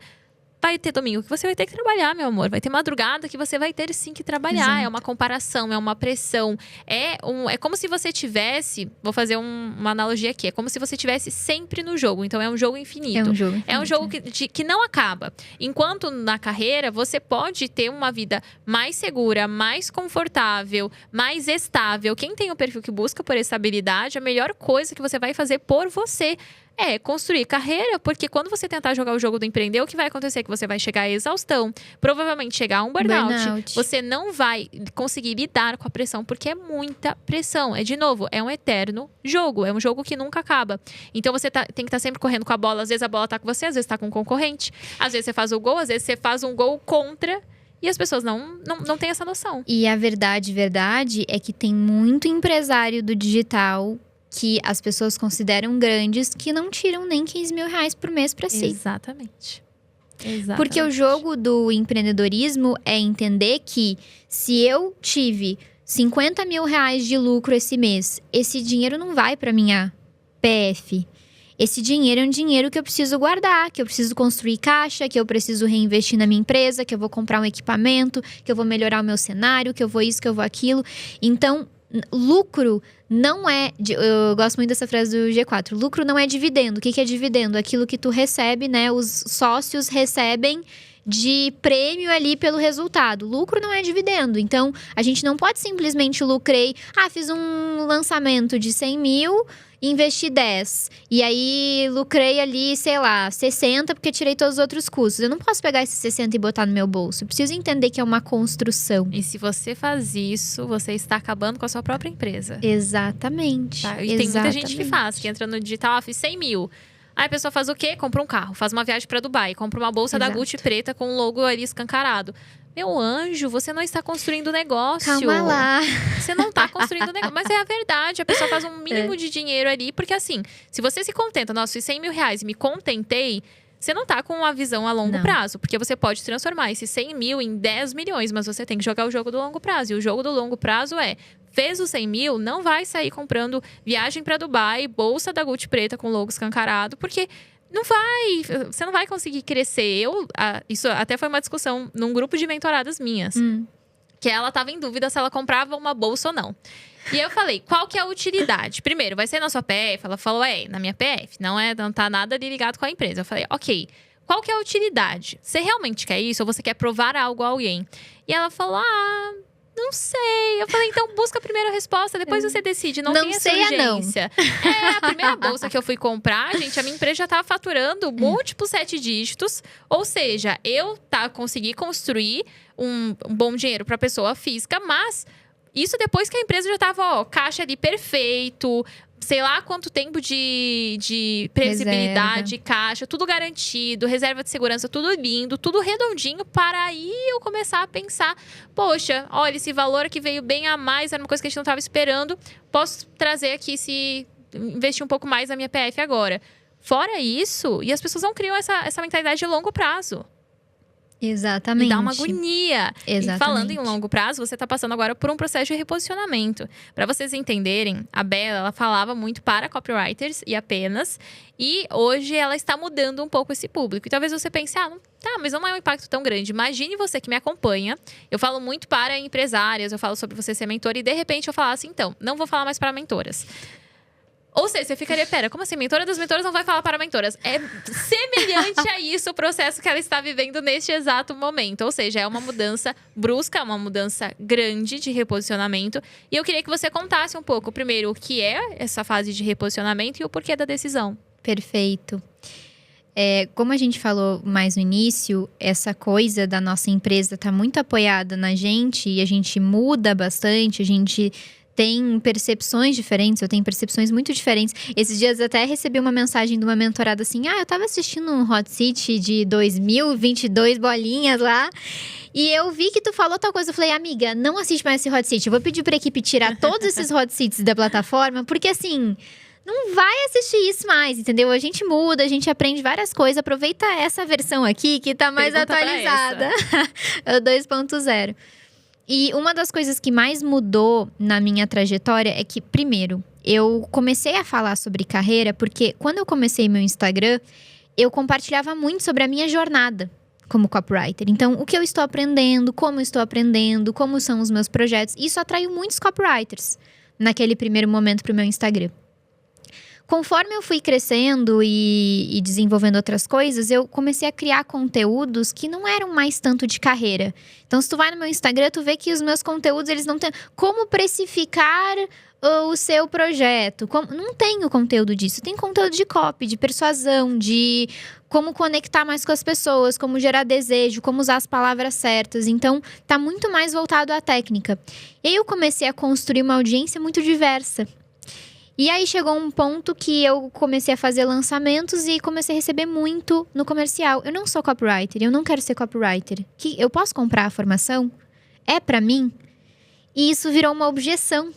vai ter domingo que você vai ter que trabalhar, meu amor. Vai ter madrugada que você vai ter sim que trabalhar. Exato. É uma comparação, é uma pressão. É como se você tivesse... Vou fazer uma analogia aqui. É como se você tivesse sempre no jogo. Então, é um jogo infinito. É um jogo que não acaba. Enquanto na carreira, você pode ter uma vida mais segura, mais confortável, mais estável. Quem tem o perfil que busca por estabilidade, a melhor coisa que você vai fazer por você é construir carreira, porque quando você tentar jogar o jogo do empreender, o que vai acontecer é que você vai chegar à exaustão, provavelmente chegar a um burnout. Você não vai conseguir lidar com a pressão, porque é muita pressão. De novo, é um eterno jogo, é um jogo que nunca acaba. Então você tem que estar sempre correndo com a bola, às vezes a bola tá com você, às vezes tá com um concorrente, às vezes você faz o gol, às vezes você faz um gol contra. E as pessoas não têm essa noção. E a verdade é que tem muito empresário do digital que as pessoas consideram grandes, que não tiram nem 15 mil reais por mês para si. Exatamente. Porque o jogo do empreendedorismo é entender que se eu tive 50 mil reais de lucro esse mês, esse dinheiro não vai para minha PF. Esse dinheiro é um dinheiro que eu preciso guardar, que eu preciso construir caixa, que eu preciso reinvestir na minha empresa, que eu vou comprar um equipamento, que eu vou melhorar o meu cenário, que eu vou isso, que eu vou aquilo. Então, lucro não é... Eu gosto muito dessa frase do G4. Lucro não é dividendo. O que é dividendo? Aquilo que tu recebe, né? Os sócios recebem de prêmio ali pelo resultado. Lucro não é dividendo. Então, a gente não pode simplesmente lucrei. Fiz um lançamento de 100 mil, investi 10. E aí, lucrei ali, sei lá, 60 porque tirei todos os outros custos. Eu não posso pegar esses 60 e botar no meu bolso. Eu preciso entender que é uma construção. E se você faz isso, você está acabando com a sua própria empresa. Exatamente. Tá? E tem muita gente que faz, que entra no digital, fiz 100 mil. Aí a pessoa faz o quê? Compra um carro, faz uma viagem para Dubai, compra uma bolsa da Gucci preta com um logo ali escancarado. Meu anjo, você não está construindo negócio. Calma lá. Você não está construindo negócio. Mas é a verdade, a pessoa faz um mínimo de dinheiro ali. Porque assim, se você se contenta, nossa, fiz 100 mil reais e me contentei, você não tá com uma visão a longo prazo. Porque você pode transformar esses 100 mil em 10 milhões, mas você tem que jogar o jogo do longo prazo. E o jogo do longo prazo fez os 100 mil, não vai sair comprando viagem para Dubai, bolsa da Gucci preta com logo escancarado, porque você não vai conseguir crescer. Isso até foi uma discussão num grupo de mentoradas minhas. Que ela tava em dúvida se ela comprava uma bolsa ou não. E aí eu falei, qual que é a utilidade? Primeiro, vai ser na sua PF? Ela falou, na minha PF. Não tá nada ali ligado com a empresa. Eu falei, ok, qual que é a utilidade? Você realmente quer isso ou você quer provar algo a alguém? E ela falou, não sei. Eu falei, então busca a primeira resposta, depois você decide. Não tem essa urgência. A primeira bolsa que eu fui comprar, gente, a minha empresa já tava faturando múltiplos 7 dígitos. Ou seja, eu consegui construir um bom dinheiro para pessoa física, mas isso depois que a empresa já tava, caixa ali perfeito, sei lá quanto tempo de previsibilidade, caixa, tudo garantido, reserva de segurança, tudo lindo, tudo redondinho, para aí eu começar a pensar, poxa, olha, esse valor aqui veio bem a mais, era uma coisa que a gente não estava esperando, posso trazer aqui, investir um pouco mais na minha PF agora. Fora isso, e as pessoas não criam essa mentalidade de longo prazo. Exatamente. E dá uma agonia. Exatamente. E falando em longo prazo, você está passando agora por um processo de reposicionamento. Para vocês entenderem, a Bela, ela falava muito para copywriters e apenas. E hoje ela está mudando um pouco esse público. E talvez você pense, mas não é um impacto tão grande. Imagine você que me acompanha. Eu falo muito para empresárias, eu falo sobre você ser mentora. E de repente eu falasse, então, não vou falar mais para mentoras. Ou seja, você ficaria, como assim? Mentora das mentoras não vai falar para mentoras. É semelhante a isso o processo que ela está vivendo neste exato momento. Ou seja, é uma mudança brusca, uma mudança grande de reposicionamento. E eu queria que você contasse um pouco, primeiro, o que é essa fase de reposicionamento e o porquê da decisão. Perfeito. Como a gente falou mais no início, essa coisa da nossa empresa está muito apoiada na gente e a gente muda bastante, a gente tem percepções diferentes, eu tenho percepções muito diferentes. Esses dias eu até recebi uma mensagem de uma mentorada assim, eu tava assistindo um Hot Seat de 2022 bolinhas lá, e eu vi que tu falou tal coisa. Eu falei, amiga, não assiste mais esse Hot Seat, eu vou pedir pra equipe tirar todos esses Hot Seats da plataforma, porque assim, não vai assistir isso mais, entendeu? A gente muda, a gente aprende várias coisas, aproveita essa versão aqui que tá mais atualizada, o 2.0. E uma das coisas que mais mudou na minha trajetória é que, primeiro, eu comecei a falar sobre carreira porque quando eu comecei meu Instagram, eu compartilhava muito sobre a minha jornada como copywriter. Então, o que eu estou aprendendo, como são os meus projetos. Isso atraiu muitos copywriters naquele primeiro momento para o meu Instagram. Conforme eu fui crescendo e desenvolvendo outras coisas, eu comecei a criar conteúdos que não eram mais tanto de carreira. Então, se tu vai no meu Instagram, tu vê que os meus conteúdos, eles não têm como precificar o seu projeto. Não tem o conteúdo disso. Tem conteúdo de copy, de persuasão, de como conectar mais com as pessoas, como gerar desejo, como usar as palavras certas. Então, tá muito mais voltado à técnica. E aí eu comecei a construir uma audiência muito diversa. E aí chegou um ponto que eu comecei a fazer lançamentos e comecei a receber muito no comercial. Eu não sou copywriter, eu não quero ser copywriter. Eu posso comprar a formação? É pra mim? E isso virou uma objeção,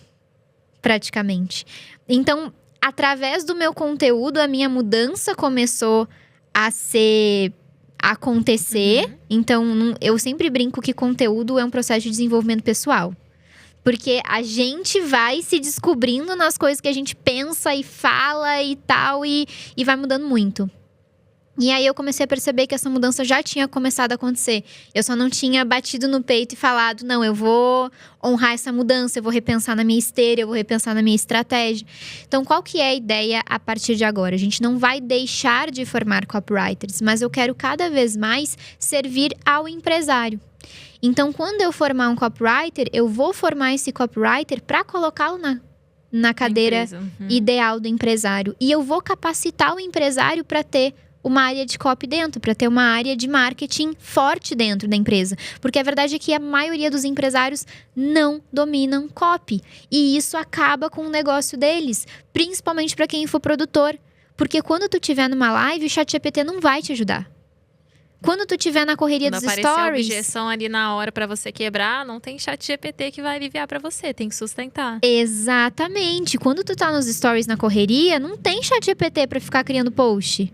praticamente. Então, através do meu conteúdo, a minha mudança começou a acontecer. Então, eu sempre brinco que conteúdo é um processo de desenvolvimento pessoal. Porque a gente vai se descobrindo nas coisas que a gente pensa e fala e tal, e vai mudando muito. E aí eu comecei a perceber que essa mudança já tinha começado a acontecer. Eu só não tinha batido no peito e falado, não, eu vou honrar essa mudança, eu vou repensar na minha esteira, eu vou repensar na minha estratégia. Então, qual que é a ideia a partir de agora? A gente não vai deixar de formar copywriters, mas eu quero cada vez mais servir ao empresário. Então, quando eu formar um copywriter, eu vou formar esse copywriter para colocá-lo na cadeira ideal do empresário. E eu vou capacitar o empresário para ter uma área de copy dentro, para ter uma área de marketing forte dentro da empresa. Porque a verdade é que a maioria dos empresários não dominam copy. E isso acaba com o negócio deles, principalmente para quem for produtor. Porque quando tu estiver numa live, o ChatGPT não vai te ajudar. Quando tu estiver na correria dos stories... Quando aparecer a objeção ali na hora pra você quebrar, não tem ChatGPT que vai aliviar pra você, tem que sustentar. Exatamente. Quando tu tá nos stories na correria, não tem ChatGPT pra ficar criando post.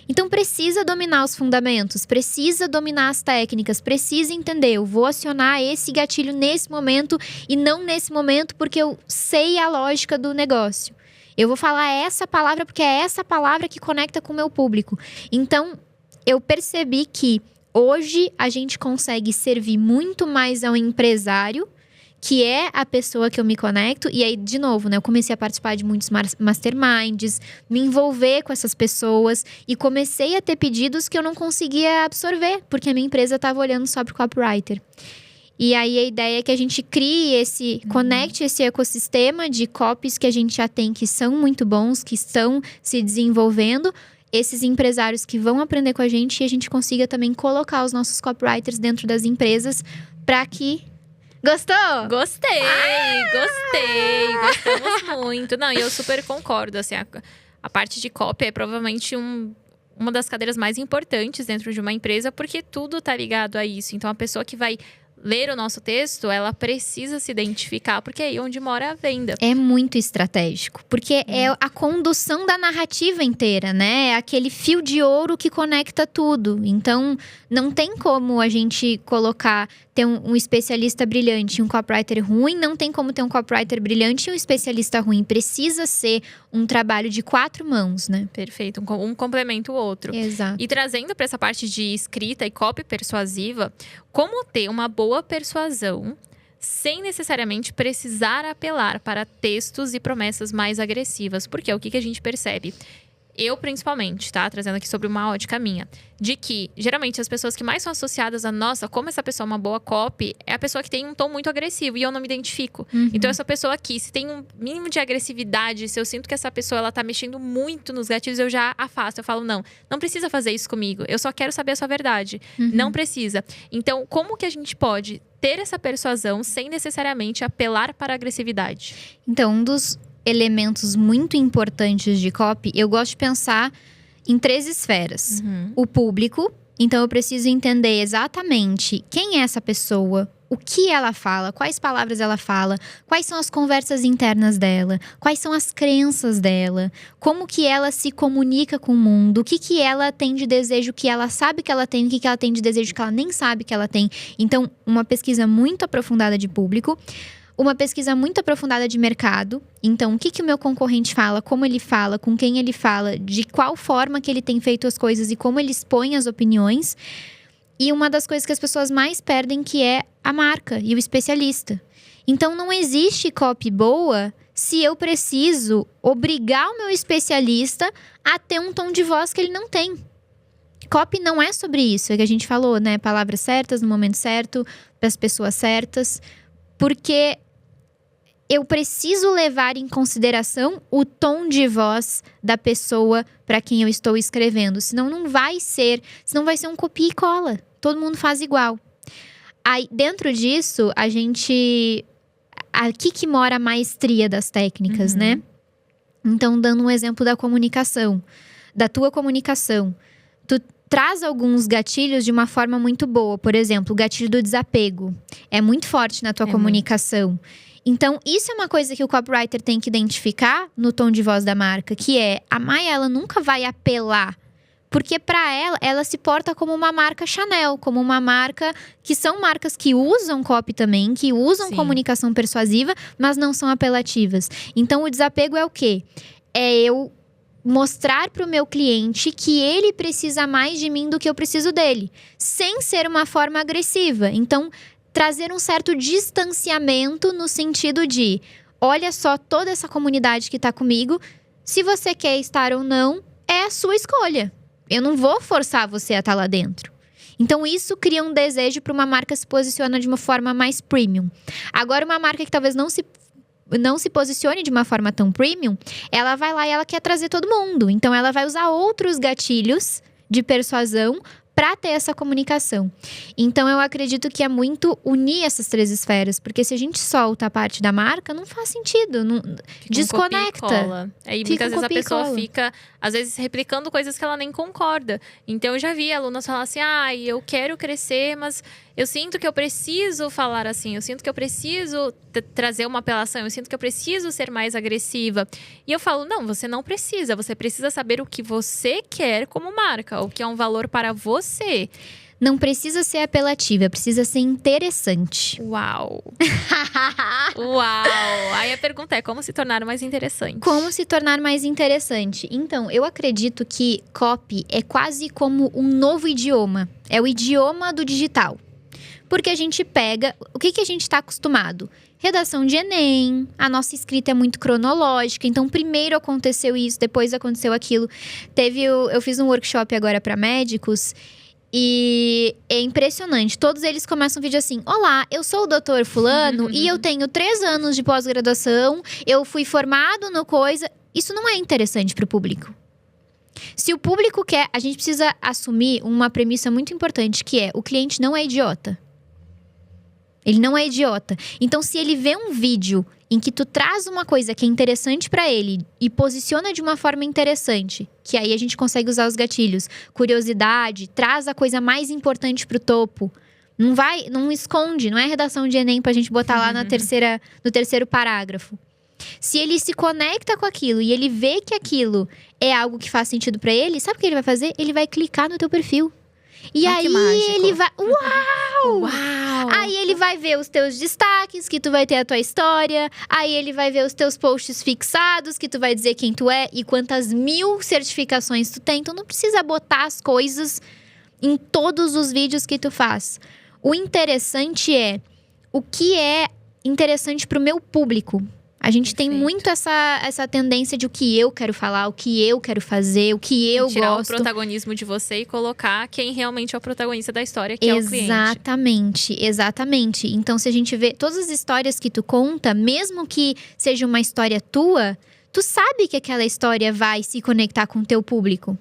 Então precisa dominar os fundamentos, precisa dominar as técnicas, precisa entender, eu vou acionar esse gatilho nesse momento e não nesse momento porque eu sei a lógica do negócio. Eu vou falar essa palavra porque é essa palavra que conecta com o meu público. Então, eu percebi que hoje a gente consegue servir muito mais ao empresário, que é a pessoa que eu me conecto. E aí, de novo, né? Eu comecei a participar de muitos masterminds, me envolver com essas pessoas. E comecei a ter pedidos que eu não conseguia absorver, porque a minha empresa estava olhando só para o copywriter. E aí, a ideia é que a gente crie conecte esse ecossistema de copies que a gente já tem, que são muito bons, que estão se desenvolvendo. Esses empresários que vão aprender com a gente e a gente consiga também colocar os nossos copywriters dentro das empresas para que... Gostou? Gostei! Gostamos muito. Não, e eu super concordo, assim, a parte de copy é provavelmente uma das cadeiras mais importantes dentro de uma empresa, porque tudo tá ligado a isso. Então, a pessoa que vai ler o nosso texto, ela precisa se identificar, porque é aí onde mora a venda. É muito estratégico, porque é a condução da narrativa inteira, né? É aquele fio de ouro que conecta tudo. Então, não tem como a gente ter um especialista brilhante e um copywriter ruim, não tem como ter um copywriter brilhante e um especialista ruim. Precisa ser um trabalho de 4 mãos, né? Perfeito, um complementa o outro. Exato. E trazendo para essa parte de escrita e copy persuasiva, como ter uma boa persuasão sem necessariamente precisar apelar para textos e promessas mais agressivas. Porque o que a gente percebe? Eu, principalmente, tá? Trazendo aqui sobre uma ótica minha. De que, geralmente, as pessoas que mais são associadas a nossa, como essa pessoa é uma boa copy, é a pessoa que tem um tom muito agressivo e eu não me identifico. Então, essa pessoa aqui, se tem um mínimo de agressividade, se eu sinto que essa pessoa, ela tá mexendo muito nos gatilhos, eu já afasto. Eu falo, não precisa fazer isso comigo. Eu só quero saber a sua verdade. Não precisa. Então, como que a gente pode ter essa persuasão sem necessariamente apelar para a agressividade? Então, um dos elementos muito importantes de copy, eu gosto de pensar em 3 esferas. O público, então eu preciso entender exatamente quem é essa pessoa, o que ela fala, quais palavras ela fala, quais são as conversas internas dela, quais são as crenças dela, como que ela se comunica com o mundo, o que ela tem de desejo que ela sabe que ela tem, o que ela tem de desejo que ela nem sabe que ela tem. Então, uma pesquisa muito aprofundada de público. Uma pesquisa muito aprofundada de mercado. Então, o que o meu concorrente fala, como ele fala, com quem ele fala, de qual forma que ele tem feito as coisas e como ele expõe as opiniões. E uma das coisas que as pessoas mais perdem, que é a marca e o especialista. Então, não existe copy boa se eu preciso obrigar o meu especialista a ter um tom de voz que ele não tem. Copy não é sobre isso, é que a gente falou, né? Palavras certas, no momento certo, para as pessoas certas. Porque eu preciso levar em consideração o tom de voz da pessoa para quem eu estou escrevendo. Senão não vai ser um copia e cola. Todo mundo faz igual. Aí, dentro disso, aqui que mora a maestria das técnicas, né? Então, dando um exemplo da comunicação. Da tua comunicação. Tu traz alguns gatilhos de uma forma muito boa. Por exemplo, o gatilho do desapego. É muito forte na tua comunicação. Então, isso é uma coisa que o copywriter tem que identificar no tom de voz da marca. Que é, a Maia, ela nunca vai apelar. Porque para ela se porta como uma marca Chanel. Como uma marca que são marcas que usam copy também. Que usam comunicação persuasiva, mas não são apelativas. Então, o desapego é o quê? É eu mostrar para o meu cliente que ele precisa mais de mim do que eu preciso dele. Sem ser uma forma agressiva. Então, trazer um certo distanciamento no sentido de... Olha só toda essa comunidade que está comigo. Se você quer estar ou não, é a sua escolha. Eu não vou forçar você a estar lá dentro. Então, isso cria um desejo para uma marca se posicionar de uma forma mais premium. Agora, uma marca que talvez não se posicione de uma forma tão premium, ela vai lá e ela quer trazer todo mundo. Então, ela vai usar outros gatilhos de persuasão para ter essa comunicação. Então, eu acredito que é muito unir essas 3 esferas. Porque se a gente solta a parte da marca, não faz sentido. Não, desconecta. Copia e cola. Aí muitas vezes a pessoa fica, às vezes, replicando coisas que ela nem concorda. Então, eu já vi alunas falar assim, eu quero crescer, mas eu sinto que eu preciso falar assim. Eu sinto que eu preciso trazer uma apelação. Eu sinto que eu preciso ser mais agressiva. E eu falo, não, você não precisa. Você precisa saber o que você quer como marca. O que é um valor para você. Não precisa ser apelativa, precisa ser interessante. Uau! Uau! Aí a pergunta é, como se tornar mais interessante? Como se tornar mais interessante? Então, eu acredito que copy é quase como um novo idioma. É o idioma do digital. Porque a gente pega… O que a gente está acostumado? Redação de Enem, a nossa escrita é muito cronológica. Então, primeiro aconteceu isso, depois aconteceu aquilo. Eu fiz um workshop agora para médicos… E é impressionante, todos eles começam o vídeo assim: olá, eu sou o doutor fulano e eu tenho 3 anos de pós-graduação, eu fui formado no coisa… Isso não é interessante para o público. Se o público quer, a gente precisa assumir uma premissa muito importante, que é: o cliente não é idiota. Ele não é idiota. Então, se ele vê um vídeo em que tu traz uma coisa que é interessante pra ele e posiciona de uma forma interessante, que aí a gente consegue usar os gatilhos, curiosidade, traz a coisa mais importante pro topo. Não esconde, não é redação de Enem pra gente botar lá no terceiro parágrafo. Se ele se conecta com aquilo e ele vê que aquilo é algo que faz sentido pra ele, sabe o que ele vai fazer? Ele vai clicar no teu perfil. E aí ele vai… Uau! Uau! Aí ele vai ver os teus destaques, que tu vai ter a tua história. Aí ele vai ver os teus posts fixados, que tu vai dizer quem tu é e quantas 1000 certificações tu tem. Então não precisa botar as coisas em todos os vídeos que tu faz. O interessante é o que é interessante pro meu público. A gente tem muito essa tendência de o que eu quero falar, o que eu quero fazer, o que eu tirar gosto. O protagonismo de você e colocar quem realmente é o protagonista da história, que é o cliente. Exatamente. Então, se a gente vê todas as histórias que tu conta, mesmo que seja uma história tua, tu sabe que aquela história vai se conectar com o teu público.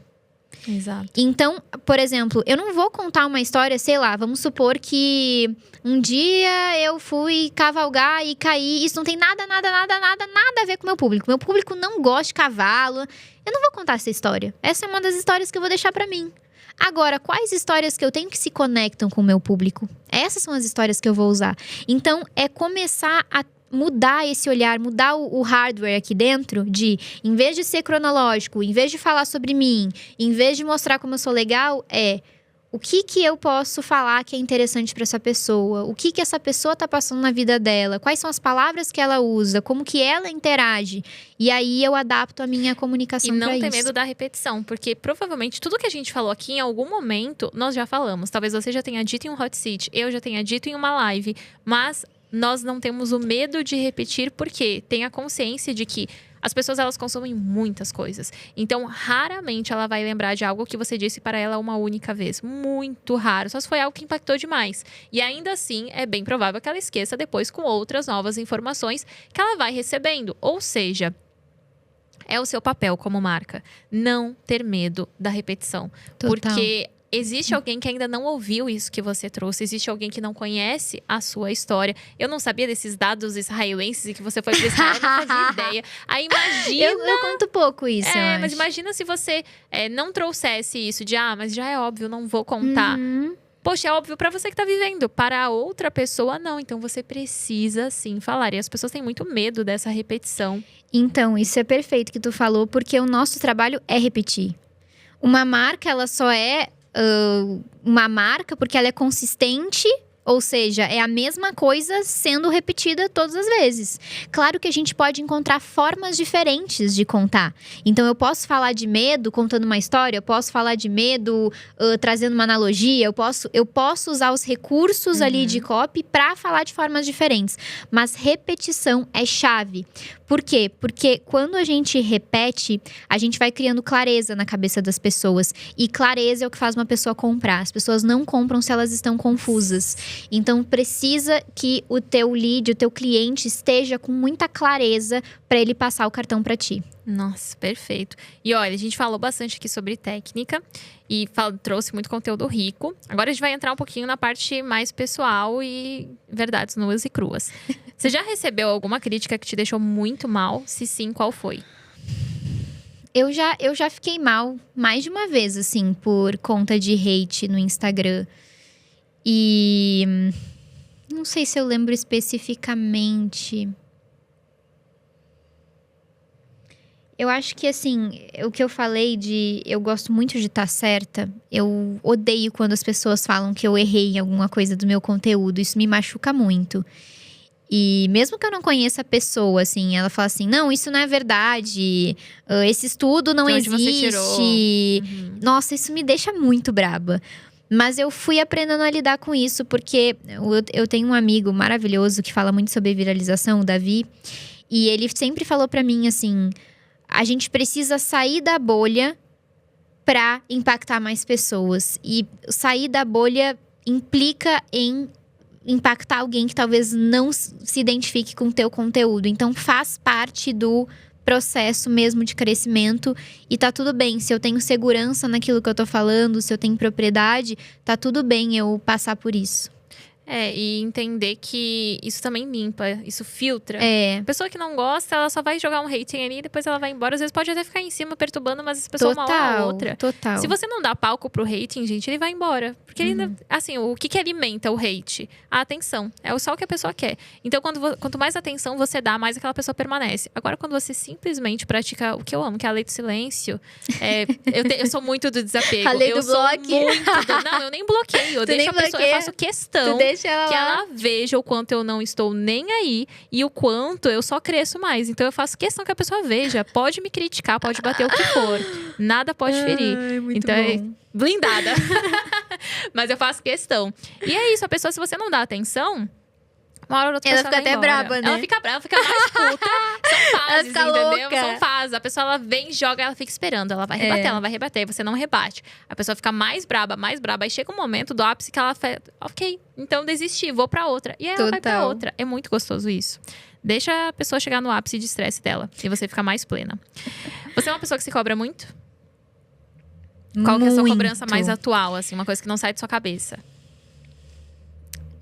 Exato. Então, por exemplo, eu não vou contar uma história, sei lá, vamos supor que um dia eu fui cavalgar e caí. Isso não tem nada a ver com o meu público. Meu público não gosta de cavalo. Eu não vou contar essa história. Essa é uma das histórias que eu vou deixar pra mim. Agora, quais histórias que eu tenho que se conectam com o meu público? Essas são as histórias que eu vou usar. Então, é começar a mudar esse olhar, mudar o hardware aqui dentro de, em vez de ser cronológico, em vez de falar sobre mim, em vez de mostrar como eu sou legal, o que eu posso falar que é interessante para essa pessoa, o que essa pessoa tá passando na vida dela, quais são as palavras que ela usa, como que ela interage. E aí eu adapto a minha comunicação para isso. E não ter medo da repetição, porque provavelmente tudo que a gente falou aqui, em algum momento, nós já falamos. Talvez você já tenha dito em um hot seat, eu já tenha dito em uma live, mas nós não temos o medo de repetir, porque tem a consciência de que as pessoas, elas consomem muitas coisas. Então, raramente ela vai lembrar de algo que você disse para ela uma única vez. Muito raro. Só se foi algo que impactou demais. E ainda assim, é bem provável que ela esqueça depois com outras novas informações que ela vai recebendo. Ou seja, é o seu papel como marca não ter medo da repetição. Total. Porque existe alguém que ainda não ouviu isso que você trouxe. Existe alguém que não conhece a sua história. Eu não sabia desses dados israelenses e que você foi para Israel, eu não fazia ideia. Aí imagina… Eu conto pouco isso, mas imagina se você não trouxesse isso de… mas já é óbvio, não vou contar. Poxa, é óbvio para você que tá vivendo. Para a outra pessoa, não. Então, você precisa, sim, falar. E as pessoas têm muito medo dessa repetição. Então, isso é perfeito que tu falou, porque o nosso trabalho é repetir. Uma marca, ela só é… uma marca porque ela é consistente, ou seja, é a mesma coisa sendo repetida todas as vezes. Claro que a gente pode encontrar formas diferentes de contar. Então, eu posso falar de medo contando uma história, eu posso falar de medo trazendo uma analogia, eu posso usar os recursos ali de copy para falar de formas diferentes. Mas repetição é chave. Por quê? Porque quando a gente repete, a gente vai criando clareza na cabeça das pessoas. E clareza é o que faz uma pessoa comprar. As pessoas não compram se elas estão confusas. Então, precisa que o teu lead, o teu cliente esteja com muita clareza para ele passar o cartão para ti. Nossa, perfeito. E olha, a gente falou bastante aqui sobre técnica e trouxe muito conteúdo rico. Agora a gente vai entrar um pouquinho na parte mais pessoal e verdades nuas e cruas. Você já recebeu alguma crítica que te deixou muito mal? Se sim, qual foi? Eu já fiquei mal mais de uma vez, assim, por conta de hate no Instagram. E não sei se eu lembro especificamente. Eu acho que, assim, o que eu falei de eu gosto muito de estar certa. Eu odeio quando as pessoas falam que eu errei em alguma coisa do meu conteúdo. Isso me machuca muito. E mesmo que eu não conheça a pessoa, assim, ela fala assim, não, isso não é verdade. Esse estudo não De onde você existe. tirou? Nossa, isso me deixa muito braba. Mas eu fui aprendendo a lidar com isso, porque eu tenho um amigo maravilhoso que fala muito sobre viralização, o Davi. E ele sempre falou pra mim, assim… A gente precisa sair da bolha pra impactar mais pessoas. E sair da bolha implica em impactar alguém que talvez não se identifique com o teu conteúdo. Então, faz parte do processo mesmo de crescimento. E tá tudo bem. Se eu tenho segurança naquilo que eu tô falando, se eu tenho propriedade, tá tudo bem eu passar por isso. E entender que isso também limpa, isso filtra. É. A pessoa que não gosta, ela só vai jogar um hating ali e depois ela vai embora. Às vezes pode até ficar em cima perturbando, mas essa pessoa uma hora ou outra. Total. Se você não dá palco pro hating, gente, ele vai embora. Porque ele, assim, o que alimenta o hate? A atenção. É só o que a pessoa quer. Então, quanto mais atenção você dá, mais aquela pessoa permanece. Agora, quando você simplesmente pratica o que eu amo, que é a lei do silêncio, eu sou muito do desapego. A lei do bloco. Não, eu nem bloqueio. Eu deixo a pessoa, eu faço questão que ela veja o quanto eu não estou nem aí e o quanto eu só cresço mais. Então eu faço questão que a pessoa veja. Pode me criticar, pode bater o que for. Nada pode ferir. Muito então bom. é blindada. Mas eu faço questão. E é isso, a pessoa, se você não dá atenção, uma hora ou outra ela pessoa fica até vai embora. braba, né? Ela fica brava, fica mais puta. São fases, Ela fica entendeu? louca. São fases. A pessoa, ela vem, joga, ela fica esperando. Ela vai rebater, ela vai rebater. E você não rebate. A pessoa fica mais braba. Aí chega um momento do ápice que ela fala, ok, então desisti, vou pra outra. E aí ela vai pra outra. É muito gostoso isso. Deixa a pessoa chegar no ápice de estresse dela. E você fica mais plena. Você é uma pessoa que se cobra muito? Qual que é a sua cobrança mais atual, assim? Uma coisa que não sai de sua cabeça?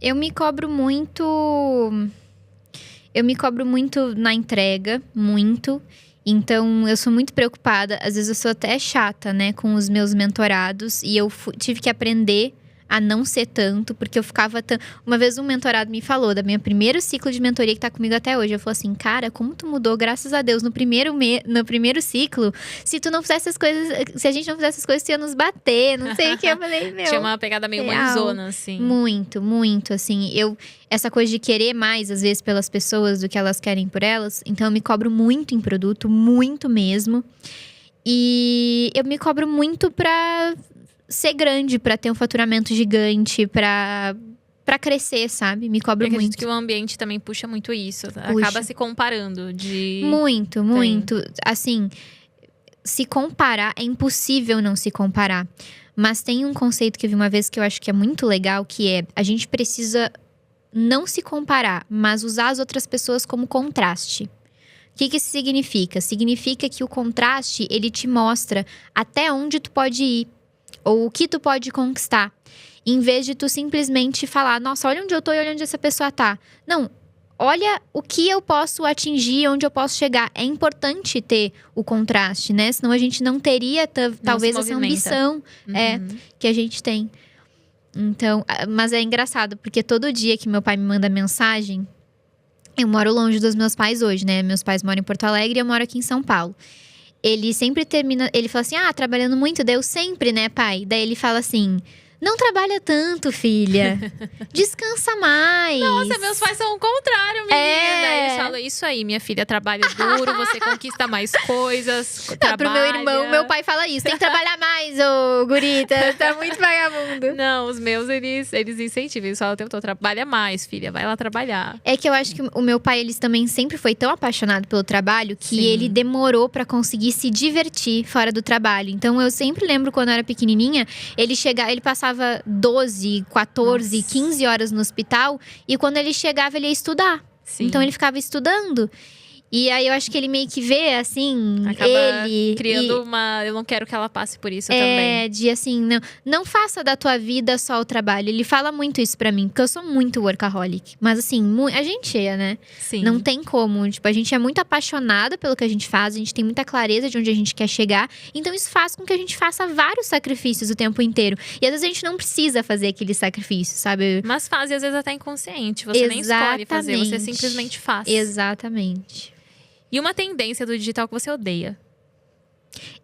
Eu me cobro muito na entrega, muito. Então, eu sou muito preocupada. Às vezes, eu sou até chata, né? Com os meus mentorados. E eu tive que aprender a não ser tanto. Porque eu ficava… Uma vez um mentorado me falou, da minha primeiro ciclo de mentoria que tá comigo até hoje. Eu falei assim, cara, como tu mudou, graças a Deus. No primeiro ciclo, se tu não fizesse essas coisas… Se a gente não fizesse essas coisas, tu ia nos bater. Não sei o que. Eu falei, meu… Tinha uma pegada meio mãezona, assim. Muito, muito, assim. Essa coisa de querer mais, às vezes, pelas pessoas do que elas querem por elas. Então, eu me cobro muito em produto, muito mesmo. E eu me cobro muito pra ser grande, pra ter um faturamento gigante, pra crescer, sabe? Me cobro Eu acredito muito. que o ambiente também puxa muito isso. Puxa. Acaba se comparando de… Muito. Assim, se comparar, é impossível não se comparar. Mas tem um conceito que eu vi uma vez que eu acho que é muito legal, que é… A gente precisa não se comparar, mas usar as outras pessoas como contraste. O que isso significa? Significa que o contraste, ele te mostra até onde tu pode ir. Ou o que tu pode conquistar. Em vez de tu simplesmente falar, nossa, olha onde eu tô e olha onde essa pessoa tá. Não, olha o que eu posso atingir, onde eu posso chegar. É importante ter o contraste, né? Senão a gente não teria, talvez, essa ambição que a gente tem. Então, mas é engraçado, porque todo dia que meu pai me manda mensagem… Eu moro longe dos meus pais hoje, né? Meus pais moram em Porto Alegre e eu moro aqui em São Paulo. Ele sempre termina… Ele fala assim, trabalhando muito, daí eu sempre, né, pai? Daí ele fala assim… Não trabalha tanto, filha. Descansa mais. Nossa, meus pais são o contrário, menina. Eles falam, isso aí, minha filha, trabalha duro, você conquista mais coisas, trabalha. Pro meu irmão, meu pai fala isso. Tem que trabalhar mais, ô gurita. Tá muito vagabundo. Não, os meus, eles incentivam. Eles falam o tempo todo, trabalha mais, filha. Vai lá trabalhar. É que eu acho que o meu pai, ele também sempre foi tão apaixonado pelo trabalho que ele demorou pra conseguir se divertir fora do trabalho. Então, eu sempre lembro quando eu era pequenininha, ele passava 12, 14, 15 horas no hospital. E quando ele chegava, ele ia estudar. Sim. Então, ele ficava estudando. E aí eu acho que ele meio que vê, assim, Acaba ele… criando uma… Eu não quero que ela passe por isso É, também. de assim, não faça da tua vida só o trabalho. Ele fala muito isso pra mim, porque eu sou muito workaholic. Mas assim, a gente é, né? Sim. Não tem como. Tipo, a gente é muito apaixonada pelo que a gente faz, a gente tem muita clareza de onde a gente quer chegar. Então isso faz com que a gente faça vários sacrifícios o tempo inteiro. E às vezes a gente não precisa fazer aquele sacrifício, sabe? Mas faz e às vezes até inconsciente. Você nem escolhe fazer, você simplesmente faz. Exatamente. E uma tendência do digital que você odeia?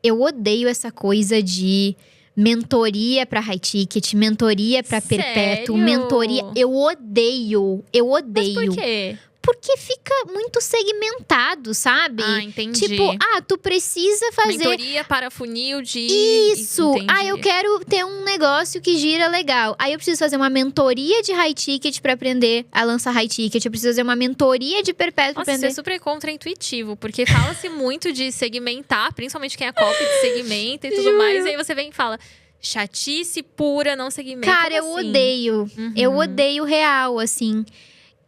Eu odeio essa coisa de mentoria pra high ticket, mentoria pra perpétuo, Sério? mentoria. Eu odeio. Mas por quê? Porque fica muito segmentado, sabe? Ah, entendi. Tipo, tu precisa fazer… Mentoria para funil de… Isso! Entendi. Eu quero ter um negócio que gira legal. Aí eu preciso fazer uma mentoria de high ticket pra aprender a lançar high ticket. Eu preciso fazer uma mentoria de perpétuo pra Nossa, isso aprender… é super contraintuitivo, porque fala-se muito de segmentar, principalmente quem é copy de segmenta e tudo mais. E aí você vem e fala, chatice pura, não segmenta. Cara, eu Como assim? odeio. Uhum. Eu odeio real, assim.